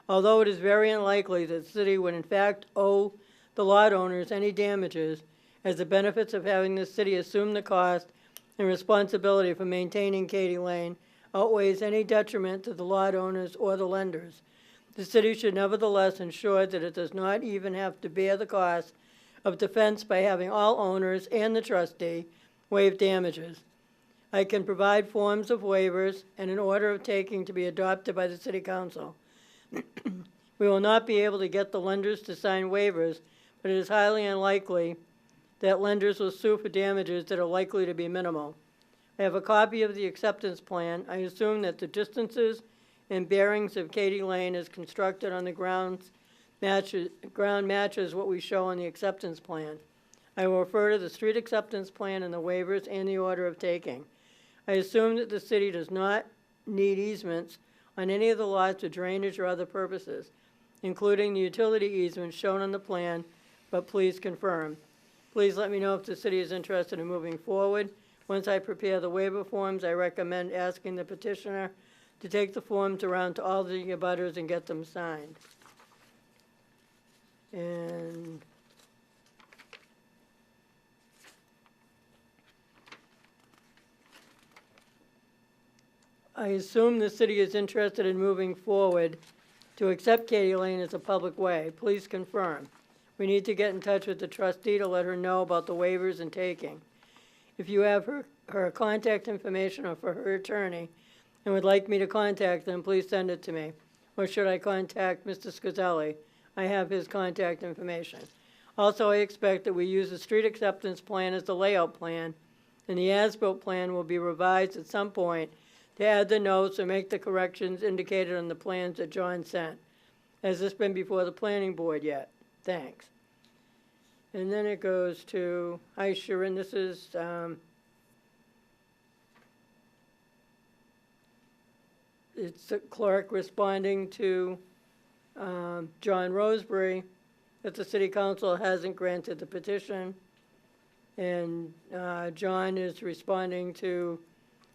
Although it is very unlikely that the city would in fact owe the lot owners any damages, as the benefits of having the city assume the cost and responsibility for maintaining Katy Lane outweighs any detriment to the lot owners or the lenders. The city should nevertheless ensure that it does not even have to bear the cost of defense by having all owners and the trustee waive damages. I can provide forms of waivers and an order of taking to be adopted by the city council. We will not be able to get the lenders to sign waivers, but it is highly unlikely that lenders will sue for damages that are likely to be minimal. I have a copy of the acceptance plan. I assume that the distances and bearings of Katy Lane as constructed on the ground matches what we show on the acceptance plan. I will refer to the street acceptance plan and the waivers and the order of taking. I assume that the city does not need easements on any of the lots for drainage or other purposes, including the utility easements shown on the plan, but please confirm. Please let me know if the city is interested in moving forward. Once I prepare the waiver forms, I recommend asking the petitioner to take the forms around to all the abutters and get them signed. And I assume the city is interested in moving forward to accept Katy Lane as a public way. Please confirm. We need to get in touch with the trustee to let her know about the waivers and taking. If you have her contact information or for her attorney and would like me to contact them, please send it to me. Or should I contact Mr. Scazelli? I have his contact information. Also, I expect that we use the street acceptance plan as the layout plan, and the as-built plan will be revised at some point to add the notes or make the corrections indicated on the plans that John sent. Has this been before the planning board yet? Thanks. And then it goes to, hi Sharon, this is, it's the clerk responding to John Roseberry that the city council hasn't granted the petition. And John is responding to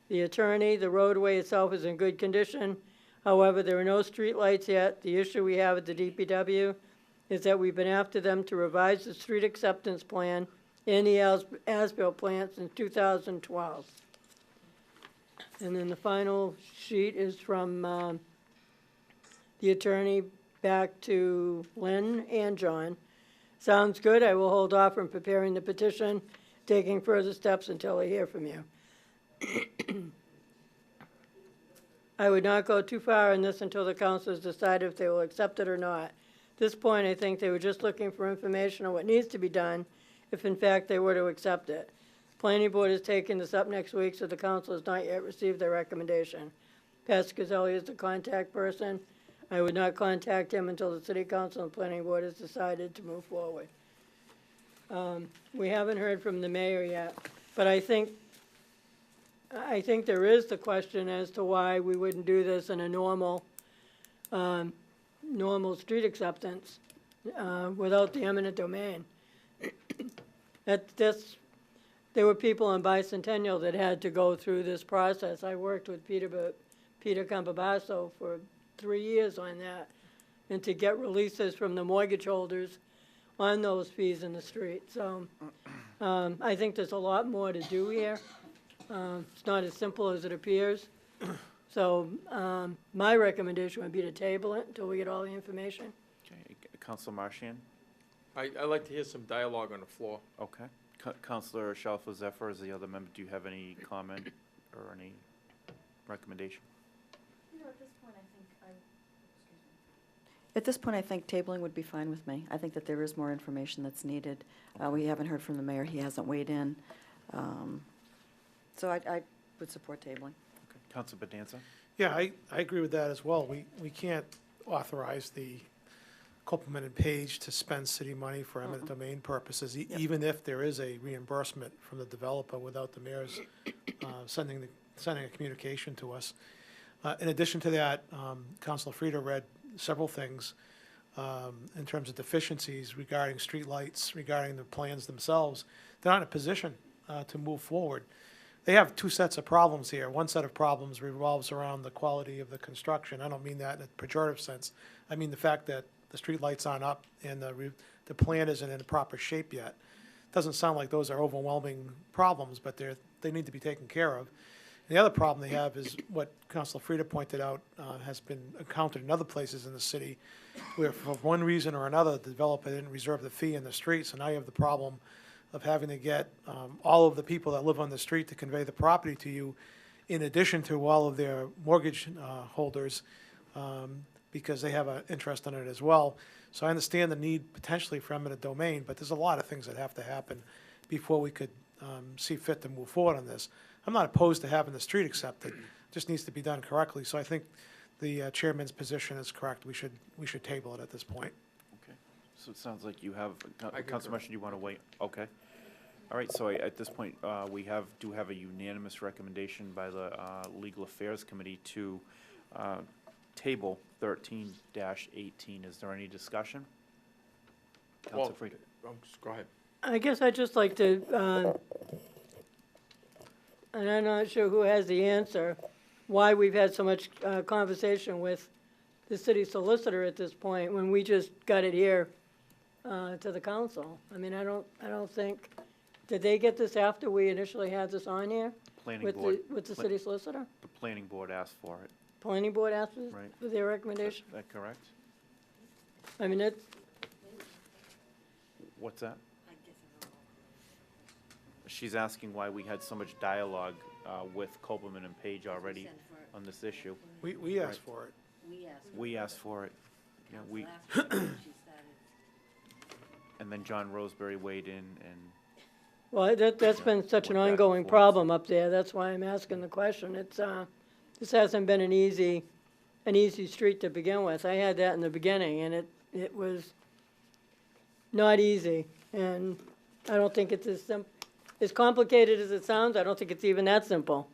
the attorney. The roadway itself is in good condition. However, there are no street lights yet. The issue we have at the DPW is that we've been after them to revise the street acceptance plan and the as-built plan since 2012. And then the final sheet is from the attorney back to Lynn and John. Sounds good. I will hold off from preparing the petition, taking further steps until I hear from you. I would not go too far in this until the council has decided if they will accept it or not. At this point, I think they were just looking for information on what needs to be done if in fact they were to accept it. Planning board is taking this up next week, so the council has not yet received their recommendation. Pat Scazelli is the contact person. I would not contact him until the city council and planning board has decided to move forward. We haven't heard from the mayor yet, but I think there is the question as to why we wouldn't do this in a normal street acceptance without the eminent domain. There were people on Bicentennial that had to go through this process. I worked with Peter Campabasso for 3 years on that, and to get releases from the mortgage holders on those fees in the street. So I think there's a lot more to do here. It's not as simple as it appears. So my recommendation would be to table it until we get all the information. Okay, Councilor Marchand? I'd like to hear some dialogue on the floor. Okay. Counselor Shalfo Zephyr is the other member. Do you have any comment or any recommendation? At this point, I think tabling would be fine with me. I think that there is more information that's needed. We haven't heard from the mayor. He hasn't weighed in. So I would support tabling. Okay. Counselor Bedanza? Yeah, I agree with that as well. We can't authorize the Copeland and Page to spend city money for eminent domain purposes, even if there is a reimbursement from the developer without the mayor's sending a communication to us. In addition to that, Councilor Frida read several things in terms of deficiencies regarding streetlights, regarding the plans themselves. They're not in a position to move forward. They have two sets of problems here. One set of problems revolves around the quality of the construction. I don't mean that in a pejorative sense. I mean the fact that the streetlights aren't up and the plan isn't in proper shape yet. Doesn't sound like those are overwhelming problems, but they need to be taken care of. The other problem they have is what Councilor Frida pointed out has been encountered in other places in the city, where for one reason or another, the developer didn't reserve the fee in the street, so now you have the problem of having to get all of the people that live on the street to convey the property to you, in addition to all of their mortgage holders, because they have an interest in it as well. So I understand the need potentially for eminent domain, but there's a lot of things that have to happen before we could see fit to move forward on this. I'm not opposed to having the street accepted, just needs to be done correctly. So I think the chairman's position is correct. We should table it at this point. Okay. So it sounds like you have, I Councilor concur. Martian, you want to wait? Okay. All right, so at this point, we do have a unanimous recommendation by the Legal Affairs Committee to table 13-18. Is there any discussion? Councilor Frida? Go ahead. I guess I'd just like to, and I'm not sure who has the answer, why we've had so much conversation with the city solicitor at this point, when we just got it here to the council. I mean, I don't think, did they get this after we initially had this on here? Planning board. With the city solicitor? The planning board asked for it. Planning board asked Right. for their recommendation? Is that correct? I mean, it's, What's that? She's asking why we had so much dialogue with Copeland and Page already on this issue. We asked for it. We asked for it. Yeah, and then John Roseberry weighed in and, well, that's been such an Went back and ongoing forth. problem up there, that's why I'm asking the question. It's, this hasn't been an easy street to begin with. I had that in the beginning, and it was not easy, and I don't think it's as complicated as it sounds. I don't think it's even that simple.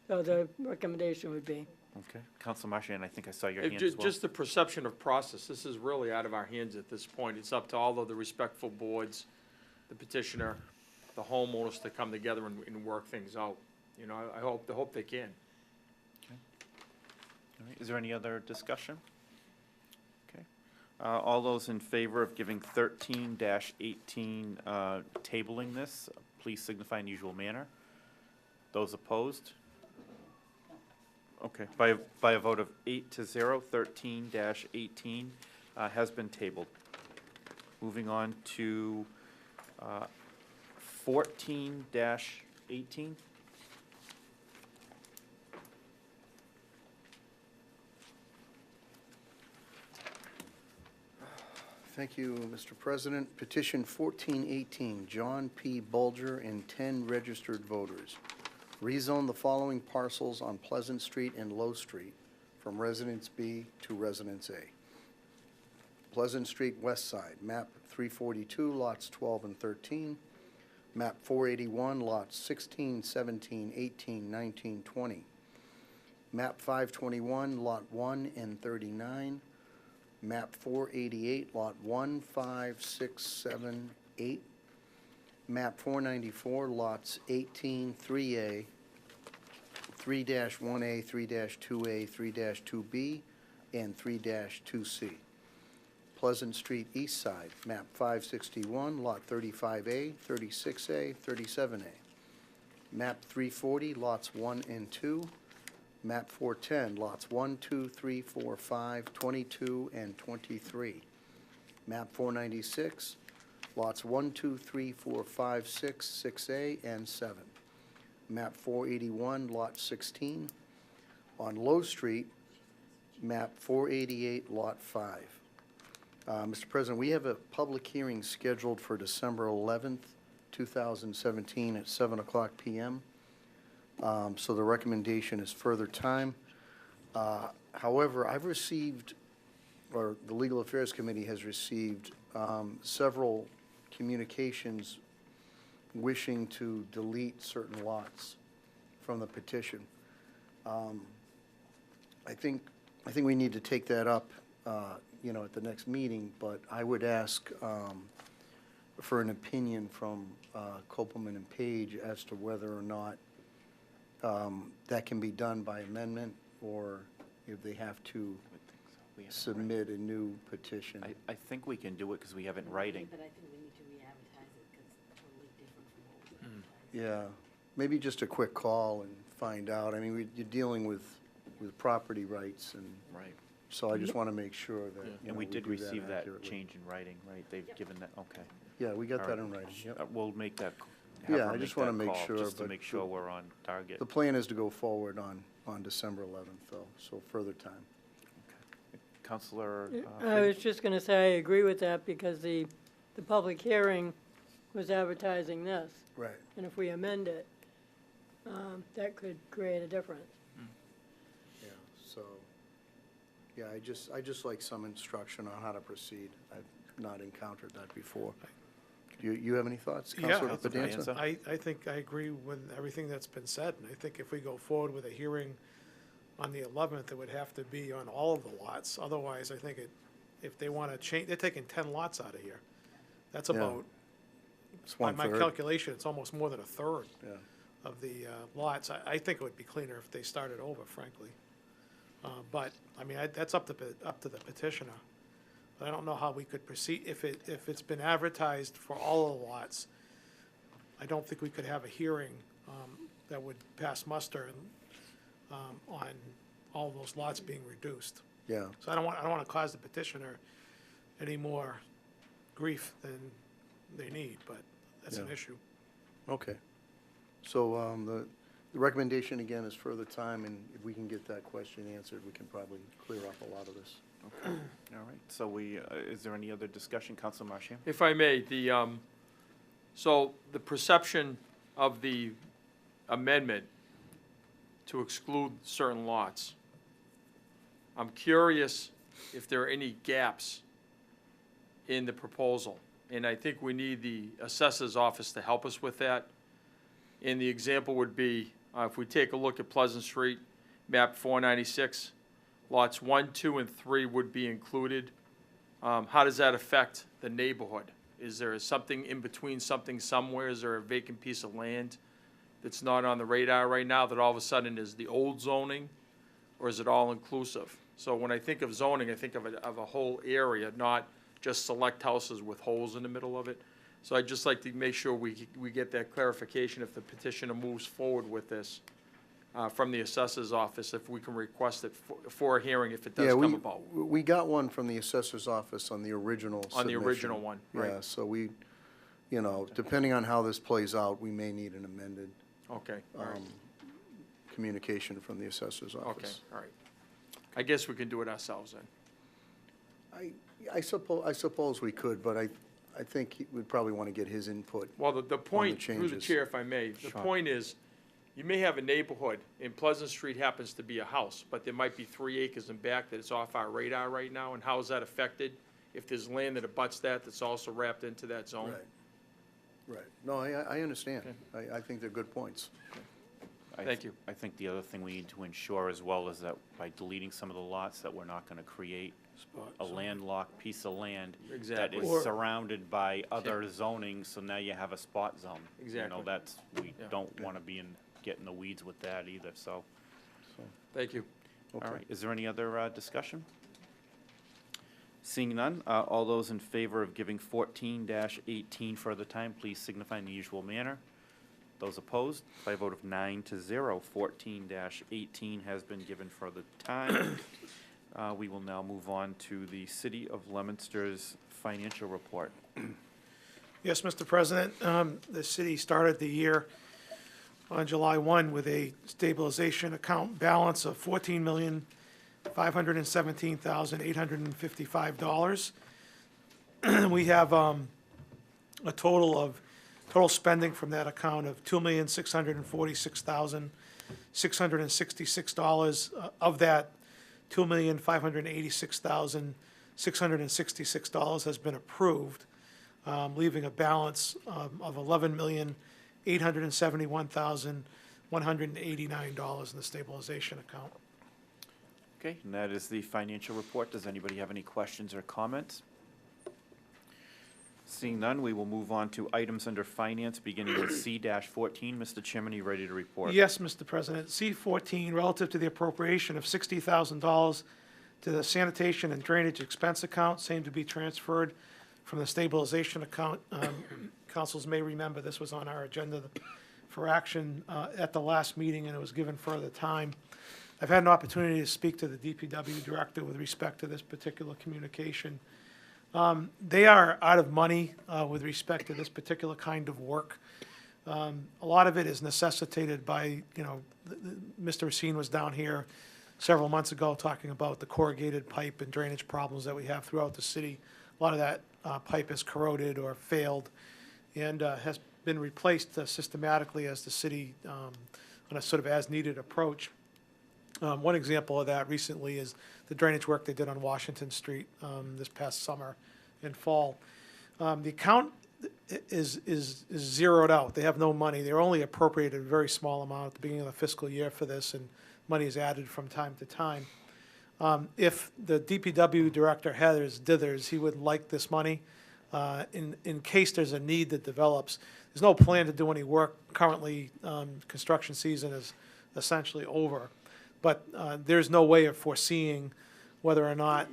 So the recommendation would be. okay. Councilor Marchand, I think I saw your hand as well. Just the perception of process, this is really out of our hands at this point. It's up to all of the respectful boards, the petitioner, the homeowners to come together and work things out. You know, I hope they can. All right, is there any other discussion? Okay. All those in favor of giving 13-18, tabling this, please signify in usual manner. Those opposed? Okay, by a vote of 8-0, 13-18 has been tabled. Moving on to 14-18. Thank you, Mr. President. Petition 1418, John P. Bulger and 10 registered voters. Rezone the following parcels on Pleasant Street and Low Street from Residence B to Residence A. Pleasant Street West Side, map 342, lots 12 and 13. Map 481, lots 16, 17, 18, 19, 20. Map 521, lot 1 and 39. Map 488, lot 1, 5, 6, 7, 8. Map 494, lots 18, 3A, 3-1A, 3-2A, 3-2B, and 3-2C. Pleasant Street East Side, map 561, lot 35A, 36A, 37A. Map 340, lots 1 and 2. Map 410, lots 1, 2, 3, 4, 5, 22, and 23. Map 496, lots 1, 2, 3, 4, 5, 6, 6A, and 7. Map 481, lot 16. On Low Street, map 488, lot 5. Mr. President, we have a public hearing scheduled for December 11th, 2017 at 7 o'clock PM. So the recommendation is further time. However, I've received, or the Legal Affairs Committee has received, several communications wishing to delete certain lots from the petition. I think we need to take that up, at the next meeting, but I would ask for an opinion from Copeland and Page as to whether or not that can be done by amendment, or if they have to submit a new petition. I think we can do it because we have it in writing. But I think we need to re-advertise it because it's totally different from what we advertised. Yeah, maybe just a quick call and find out. I mean, you're dealing with property rights, and Right. so I just want to make sure that, And we did do that receive that accurately. change in writing, right? They've given that, okay. Yeah, we got All that right. in writing, yep. We'll make that, Yeah, have her I make just wanna that make call, sure, just to but make sure we're on target. The plan is to go forward on December 11th, though, so further time. Counselor, I was just gonna say, I agree with that, because the public hearing was advertising this, Right. and if we amend it, that could create a difference. Yeah, so, yeah, I just like some instruction on how to proceed. I've not encountered that before. You have any thoughts, Counselor Yeah, Bedanza? I think I agree with everything that's been said, and I think if we go forward with a hearing on the 11th, it would have to be on all of the lots. Otherwise, I think if they want to change, they're taking 10 lots out of here. That's Yeah. about, It's by my 1/3. calculation, it's almost more than a third Yeah. of the lots. I think it would be cleaner if they started over, frankly. But, I mean, that's up to the petitioner. But I don't know how we could proceed, if it's been advertised for all of the lots, I don't think we could have a hearing that would pass muster on all those lots being reduced. Yeah, So I don't want to cause the petitioner any more grief than they need, but that's an Yeah. issue. okay. So the recommendation, again, is further time, and if we can get that question answered, we can probably clear up a lot of this. Okay, all right. So is there any other discussion, Counselor Marchand? If I may, so the perception of the amendment to exclude certain lots, I'm curious if there are any gaps in the proposal. And I think we need the assessor's office to help us with that. And the example would be, if we take a look at Pleasant Street, map 496, lots 1, 2, and 3 would be included. How does that affect the neighborhood? Is there something in between, something somewhere? Is there a vacant piece of land that's not on the radar right now that all of a sudden is the old zoning? Or is it all inclusive? So when I think of zoning, I think of a whole area, not just select houses with holes in the middle of it. So I'd just like to make sure we get that clarification if the petitioner moves forward with this from the assessor's office, if we can request it for a hearing if it does Yeah, come about. we got one from the assessor's office on the original On the submission. original one, right. Yeah, so depending on how this plays out, we may need an amended Okay, all right, communication from the assessor's okay, office. all right. I guess we can do it ourselves then. I suppose we could, but I think we'd probably want to get his input. Well, the point, through the changes. chair, if I may, the Sure. point is, you may have a neighborhood, and Pleasant Street happens to be a house, but there might be 3 acres in back that is off our radar right now, and how is that affected? If there's land that abuts that's also wrapped into that zone? Right. No, I understand. Okay. I think they're good points. Thank you. I think the other thing we need to ensure as well is that by deleting some of the lots, that we're not going to create a landlocked piece of land that Exactly. is surrounded by other zoning, so now you have a spot zone. Exactly. We Yeah. don't want to be get in the weeds with that either, so. Thank you. All Okay. right, is there any other discussion? Seeing none, all those in favor of giving 14-18 further time, please signify in the usual manner. Those opposed, by a vote of 9-0, 14-18 has been given further time. We will now move on to the City of Leominster's financial report. Yes, Mr. President, the city started the year on July 1 with a stabilization account balance of $14,517,855. We have a total spending from that account of $2,646,666. Of that, $2,586,666 has been approved, leaving a balance of $11,871,189 in the stabilization account. Okay, and that is the financial report. Does anybody have any questions or comments? Seeing none, we will move on to items under finance, beginning with C-14. Mr. Chairman, are you ready to report? Yes, Mr. President. C-14, relative to the appropriation of $60,000 to the sanitation and drainage expense account, same to be transferred from the stabilization account. Councils may remember this was on our agenda for action at the last meeting, and it was given further time. I've had an opportunity to speak to the DPW director with respect to this particular communication. They are out of money with respect to this particular kind of work. A lot of it is necessitated by, Mr. Racine was down here several months ago talking about the corrugated pipe and drainage problems that we have throughout the city. A lot of that pipe is corroded or failed and has been replaced systematically as the city on a sort of as-needed approach. One example of that recently is the drainage work they did on Washington Street this past summer and fall. The account is zeroed out. They have no money. They're only appropriated a very small amount at the beginning of the fiscal year for this, and money is added from time to time. If the DPW director Heathers Dithers, he would like this money in case there's a need that develops. There's no plan to do any work currently. Construction season is essentially over. But there's no way of foreseeing whether or not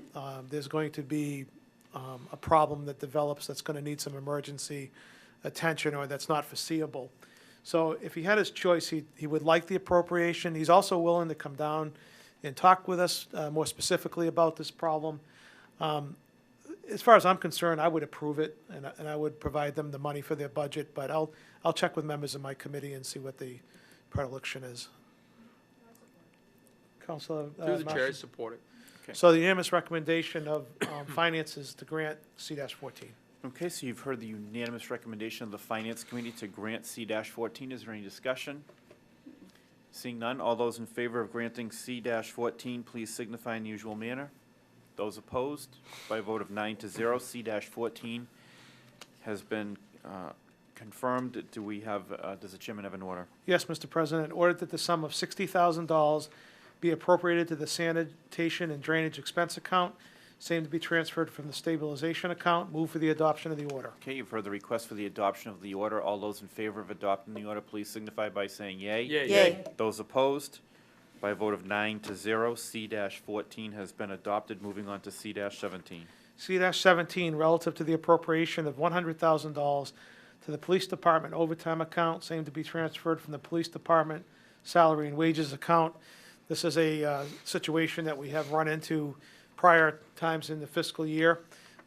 there's going to be a problem that develops that's going to need some emergency attention or that's not foreseeable. So if he had his choice, he would like the appropriation. He's also willing to come down and talk with us more specifically about this problem. As far as I'm concerned, I would approve it, and I would provide them the money for their budget, but I'll check with members of my committee and see what the predilection is. Councilor Through the chair, I Martian. support it. So the unanimous recommendation of finance is to grant C-14. Okay, so you've heard the unanimous recommendation of the Finance Committee to grant C-14. Is there any discussion? Seeing none, all those in favor of granting C-14, please signify in the usual manner. Those opposed, by a vote of 9-0, C-14 has been confirmed. Do we have, does the chairman have an order? Yes, Mr. President, ordered that the sum of $60,000 be appropriated to the sanitation and drainage expense account, same to be transferred from the stabilization account. Move for the adoption of the order. Okay, you've heard the request for the adoption of the order. All those in favor of adopting the order, please signify by saying yea. Yay. Yay. Those opposed, by a vote of 9-0, C-14 has been adopted. Moving on to C-17. C-17, relative to the appropriation of $100,000 to the police department overtime account, same to be transferred from the police department salary and wages account. This is a situation that we have run into prior times in the fiscal year.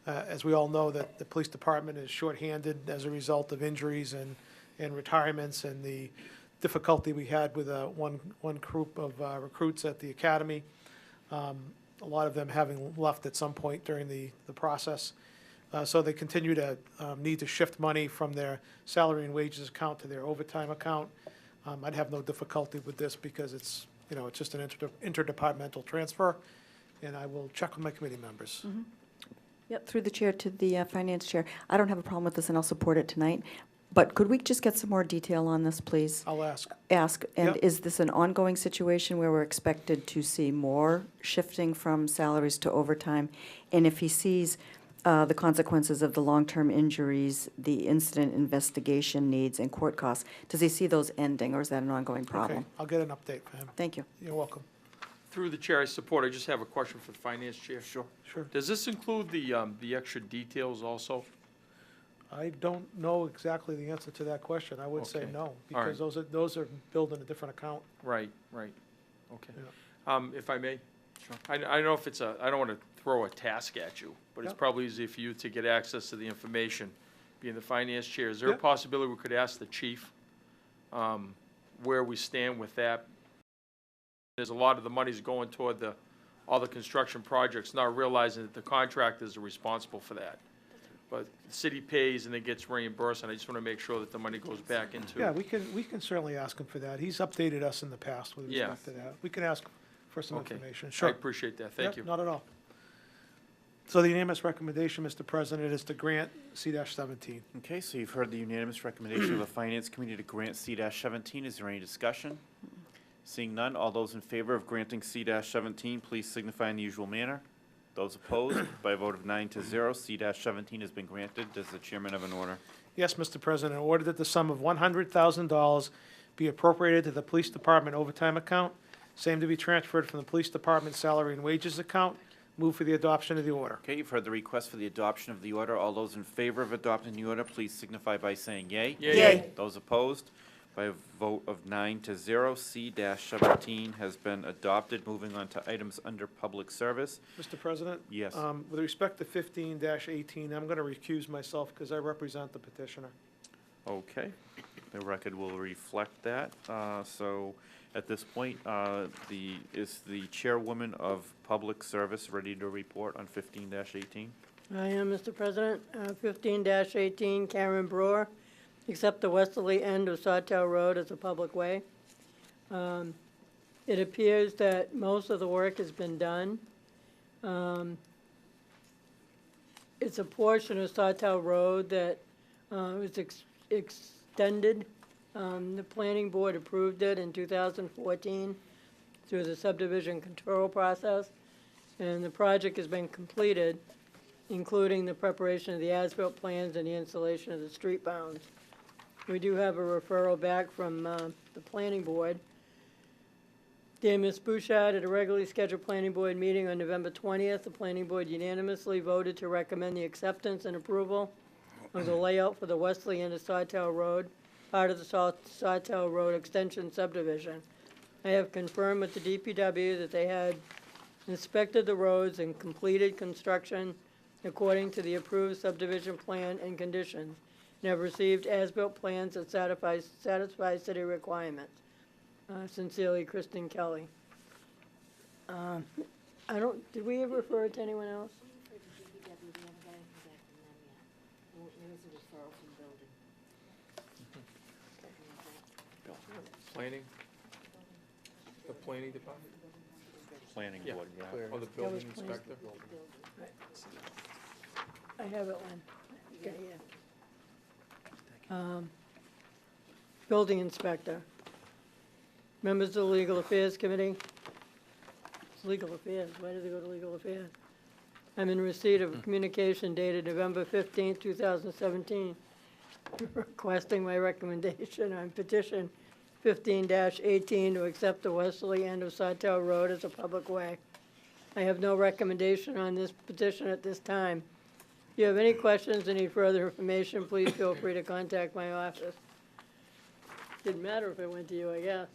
As we all know, that the police department is shorthanded as a result of injuries and retirements and the difficulty we had with one group of recruits at the academy, a lot of them having left at some point during the process. So they continue to need to shift money from their salary and wages account to their overtime account. I'd have no difficulty with this because it's just an interdepartmental transfer, and I will check with my committee members. Mm-hmm. Yep, through the chair to the finance chair. I don't have a problem with this, and I'll support it tonight. But could we just get some more detail on this, please? I'll ask. And Yep. is this an ongoing situation where we're expected to see more shifting from salaries to overtime? And if he sees the consequences of the long-term injuries, the incident investigation needs, and court costs, does he see those ending, or is that an ongoing problem? Okay, I'll get an update for him. Thank you. You're welcome. Through the chair, I support. I just have a question for the finance chair. Sure. Sure. Does this include the extra details also? I don't know exactly the answer to that question. I would say Okay. no, because right. those are billed in a different account. Right, right, okay. Yeah. If I may? Sure. I don't know if it's I don't want to throw a task at you, but it's Yeah. probably easy for you to get access to the information, being the finance chair. Is there a Yeah. possibility we could ask the chief where we stand with that? There's a lot of the money's going toward all the construction projects, not realizing that the contractors are responsible for that. But the city pays and it gets reimbursed, and I just want to make sure that the money goes back into. Yeah, we can certainly ask him for that. He's updated us in the past with Yeah. respect to that. We can ask for some Okay. information. I Sure. appreciate that, thank Yep, you. not at all. So the unanimous recommendation, Mr. President, is to grant C-17. Okay, so you've heard the unanimous recommendation of the Finance Committee to grant C-17. Is there any discussion? Seeing none, all those in favor of granting C-17, please signify in the usual manner. Those opposed, by a vote of 9-0, C-17 has been granted. Does the chairman have an order? Yes, Mr. President, order that the sum of $100,000 be appropriated to the Police Department overtime account, same to be transferred from the Police Department salary and wages account. Move for the adoption of the order. Okay, you've heard the request for the adoption of the order. All those in favor of adopting the order, please signify by saying yea. Yay. Those opposed, by a vote of 9-0, C-17 has been adopted. Moving on to items under public service. Mr. President? Yes. With respect to 15-18, I'm going to recuse myself because I represent the petitioner. Okay, the record will reflect that. So at this point, is the chairwoman of public service ready to report on 15-18? I am, Mr. President. 15-18, Karen Brewer, accept the westerly end of Sawtell Road as a public way. It appears that most of the work has been done. It's a portion of Sawtell Road that was extended. The planning board approved it in 2014 through the subdivision control process, and the project has been completed, including the preparation of the as-built plans and the installation of the street bounds. We do have a referral back from the planning board. Dear Ms. Bouchard, at a regularly scheduled planning board meeting on November 20th, the planning board unanimously voted to recommend the acceptance and approval of the layout for the westerly end of Sawtell Road, part of the Sawtell Road Extension subdivision. I have confirmed with the DPW that they had inspected the roads and completed construction according to the approved subdivision plan and conditions, and have received as-built plans that satisfy city requirements. Sincerely, Kristen Kelly. Did we ever refer it to anyone else? Planning? The planning department? Planning Yeah. board, yeah. Or the That was building planning. inspector? I have it, Lynn. Okay, yeah. Building inspector. Members of the Legal Affairs Committee. It's Legal Affairs, why did they go to Legal Affairs? I'm in receipt of a communication dated November 15th, 2017, requesting my recommendation on petition 15-18 to accept the westerly end of Sawtell Road as a public way. I have no recommendation on this petition at this time. If you have any questions, any further information, please feel free to contact my office. Didn't matter if it went to you, I guess.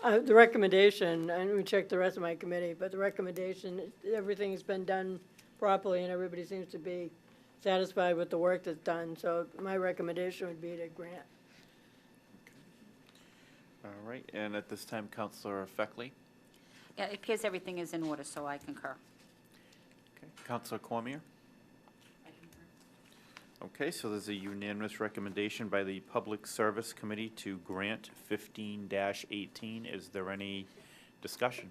The recommendation, and we checked the rest of my committee, but the recommendation, everything's been done properly and everybody seems to be satisfied with the work that's done, so my recommendation would be to grant. All right, and at this time, Councillor Feckley. Yeah, it appears everything is in order, so I concur. Okay, Councillor Cormier. Okay, so there's a unanimous recommendation by the Public Service Committee to grant 15-18. Is there any discussion?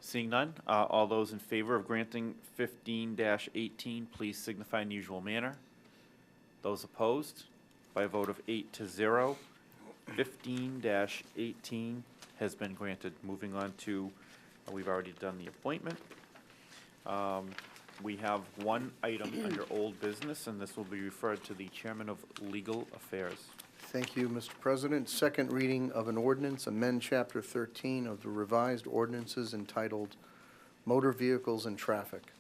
Seeing none, all those in favor of granting 15-18, please signify in the usual manner. Those opposed, by a vote of 8-0, 15-18 has been granted. Moving on to, we've already done the appointment. We have one item under old business, and this will be referred to the Chairman of Legal Affairs. Thank you, Mr. President. Second reading of an ordinance, amend Chapter 13 of the revised ordinances entitled motor vehicles and traffic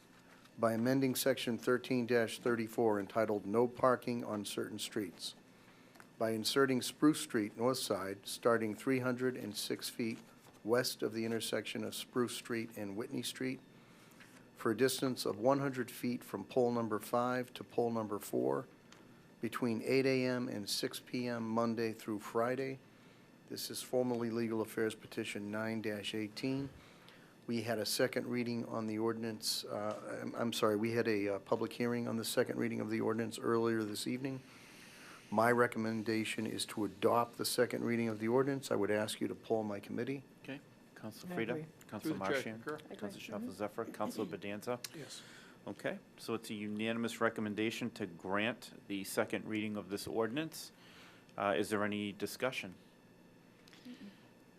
by amending Section 13-34 entitled No Parking on Certain Streets, by inserting Spruce Street North Side starting 306 feet west of the intersection of Spruce Street and Whitney Street for a distance of 100 feet from pole number 5 to pole number 4 between 8 a.m. and 6 p.m. Monday through Friday. This is formally Legal Affairs Petition 9-18. We had a second reading on the ordinance, we had a public hearing on the second reading of the ordinance earlier this evening. My recommendation is to adopt the second reading of the ordinance. I would ask you to poll my committee. Okay. Council I Frida, agree. Council Through the chair, Marchand, concur. Council Shalfo-Zephyr, Council Bedanza. Yes. Okay, so it's a unanimous recommendation to grant the second reading of this ordinance. Is there any discussion?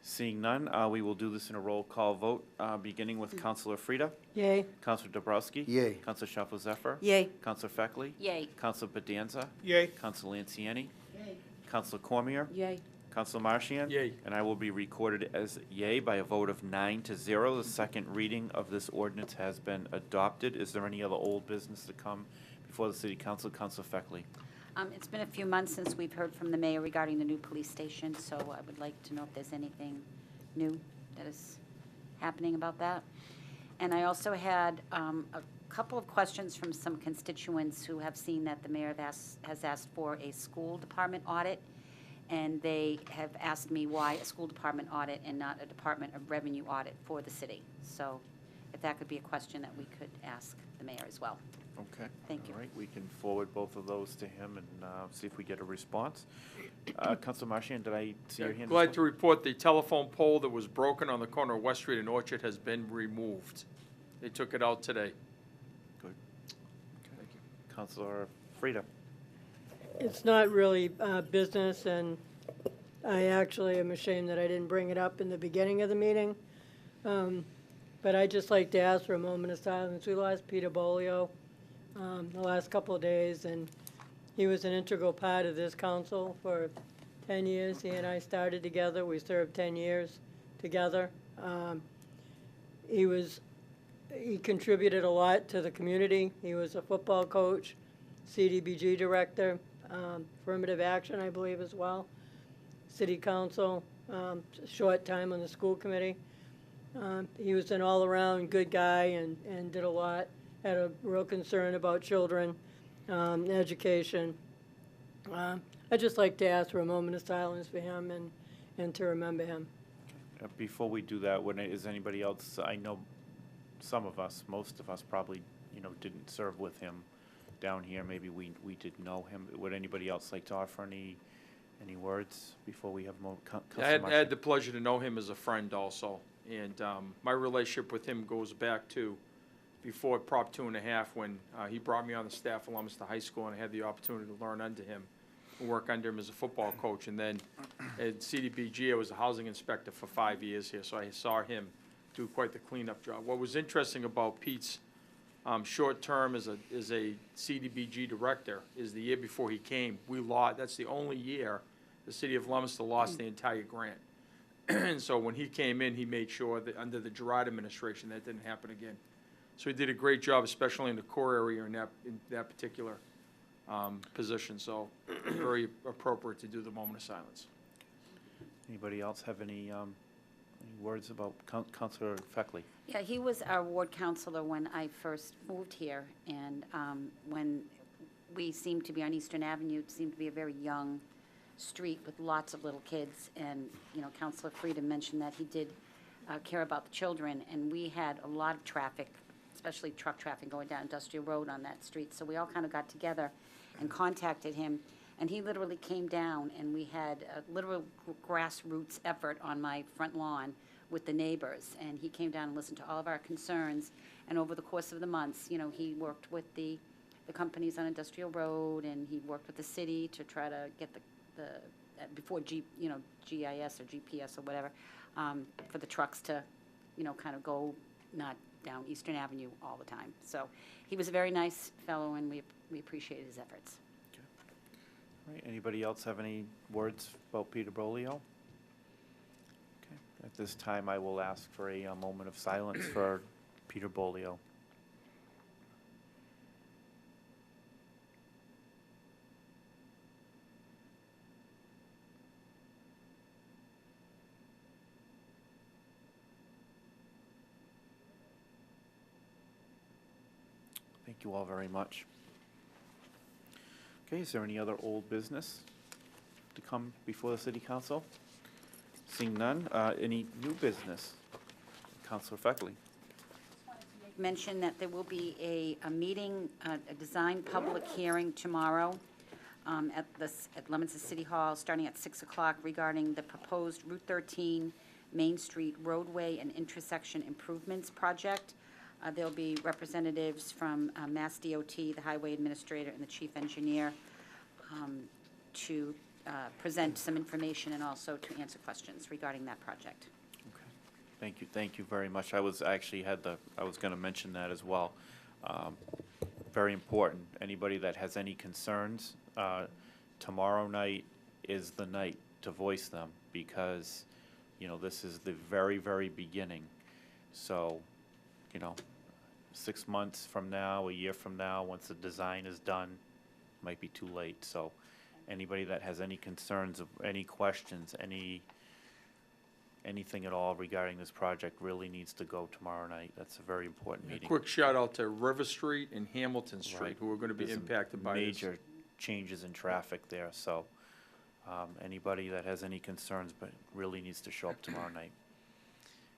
Seeing none, we will do this in a roll call vote, beginning with Councilor Frida, Yay. Councilor Dabrowski. Yay. Councilor Shalfo-Zephyr. Yay. Councilor Feckley. Yay. Councilor Bedanza. Yay. Councilor Lanciani. Yay. Councilor Cormier. Yay. Councilor Marchian. Yay. And I will be recorded as yay by a vote of 9-0. The second reading of this ordinance has been adopted. Is there any other old business to come before the City Council? Councilor Feckley. It's been a few months since we've heard from the mayor regarding the new police station, so I would like to know if there's anything new that is happening about that. And I also had a couple of questions from some constituents who have seen that the mayor has asked for a school department audit, and they have asked me why a school department audit and not a Department of Revenue audit for the city. So if that could be a question that we could ask the mayor as well. Okay. Thank you. All right, we can forward both of those to him and see if we get a response. Councilor Marchian, did I see your hand? as Glad to well? report the telephone pole that was broken on the corner of West Street and Orchard has been removed. They took it out today. Good. Councilor Frida. It's not really business, and I actually am ashamed that I didn't bring it up in the beginning of the meeting. But I'd just like to ask for a moment of silence. We lost Peter Bolio the last couple of days, and he was an integral part of this council for 10 years. He and I started together. We served 10 years together. He contributed a lot to the community. He was a football coach, CDBG director, affirmative action, I believe, as well. City council, short time on the school committee. He was an all-around good guy and did a lot, had a real concern about children, education. I'd just like to ask for a moment of silence for him and to remember him. Before we do that, is anybody else, I know some of us, most of us probably, didn't serve with him down here. Maybe we did know him. Would anybody else like to offer any words before we have I had the pleasure to know him as a friend also. And my relationship with him goes back to before Prop 2.5, when he brought me on the staff of Leominster High School, and I had the opportunity to learn under him and work under him as a football coach. And then at CDBG, I was a housing inspector for 5 years here, so I saw him do quite the cleanup job. What was interesting about Pete's short term as a CDBG director is the year before he came, that's the only year the city of Leominster lost the entire grant. And so when he came in, he made sure that under the Gerard administration, that didn't happen again. So he did a great job, especially in the core area in that particular position. So very appropriate to do the moment of silence. Anybody else have any words about Councilor Feckley? Yeah, he was our ward counselor when I first moved here, and when we seemed to be on Eastern Avenue, it seemed to be a very young street with lots of little kids, and, Councilor Frieda mentioned that he did care about the children, and we had a lot of traffic, especially truck traffic going down Industrial Road on that street, so we all kind of got together and contacted him, and he literally came down, and we had a literal grassroots effort on my front lawn with the neighbors, and he came down and listened to all of our concerns, and over the course of the months, he worked with the companies on Industrial Road, and he worked with the city to try to get the before GIS or GPS or whatever, for the trucks to, kind of go not down Eastern Avenue all the time. So he was a very nice fellow, and we appreciated his efforts. All right, anybody else have any words about Peter Bolio? Okay, at this time, I will ask for a moment of silence for Peter Bolio. Thank you all very much. Okay, is there any other old business to come before the city council? Seeing none, any new business? Councilor Feckley. Mention that there will be a meeting, a design public hearing tomorrow at Leominster City Hall, starting at 6 o'clock regarding the proposed Route 13 Main Street roadway and intersection improvements project. There'll be representatives from Mass DOT, the Highway Administrator, and the Chief Engineer to present some information and also to answer questions regarding that project. Thank you very much. I was gonna mention that as well. Very important. Anybody that has any concerns, tomorrow night is the night to voice them, because, you know, this is the very, very beginning. So, you know, 6 months from now, a year from now, once the design is done, might be too late. So anybody that has any concerns, any questions, anything at all regarding this project really needs to go tomorrow night. That's a very important A meeting. quick shout out to River Street and Hamilton Street, Right. who are gonna be There's some impacted by this. major changes in traffic there, so anybody that has any concerns but really needs to show up tomorrow night.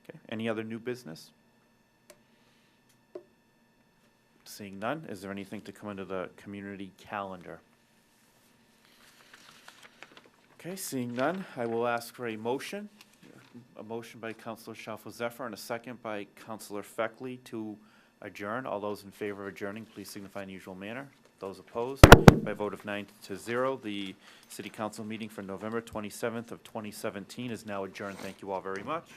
Okay, any other new business? Seeing none, is there anything to come into the community calendar? Okay, seeing none, I will ask for a motion. A motion by Councilor Shalfo-Zephyr and a second by Councilor Feckley to adjourn. All those in favor of adjourning, please signify in the usual manner. Those opposed, by a vote of 9-0, the City Council meeting for November 27th of 2017 is now adjourned. Thank you all very much.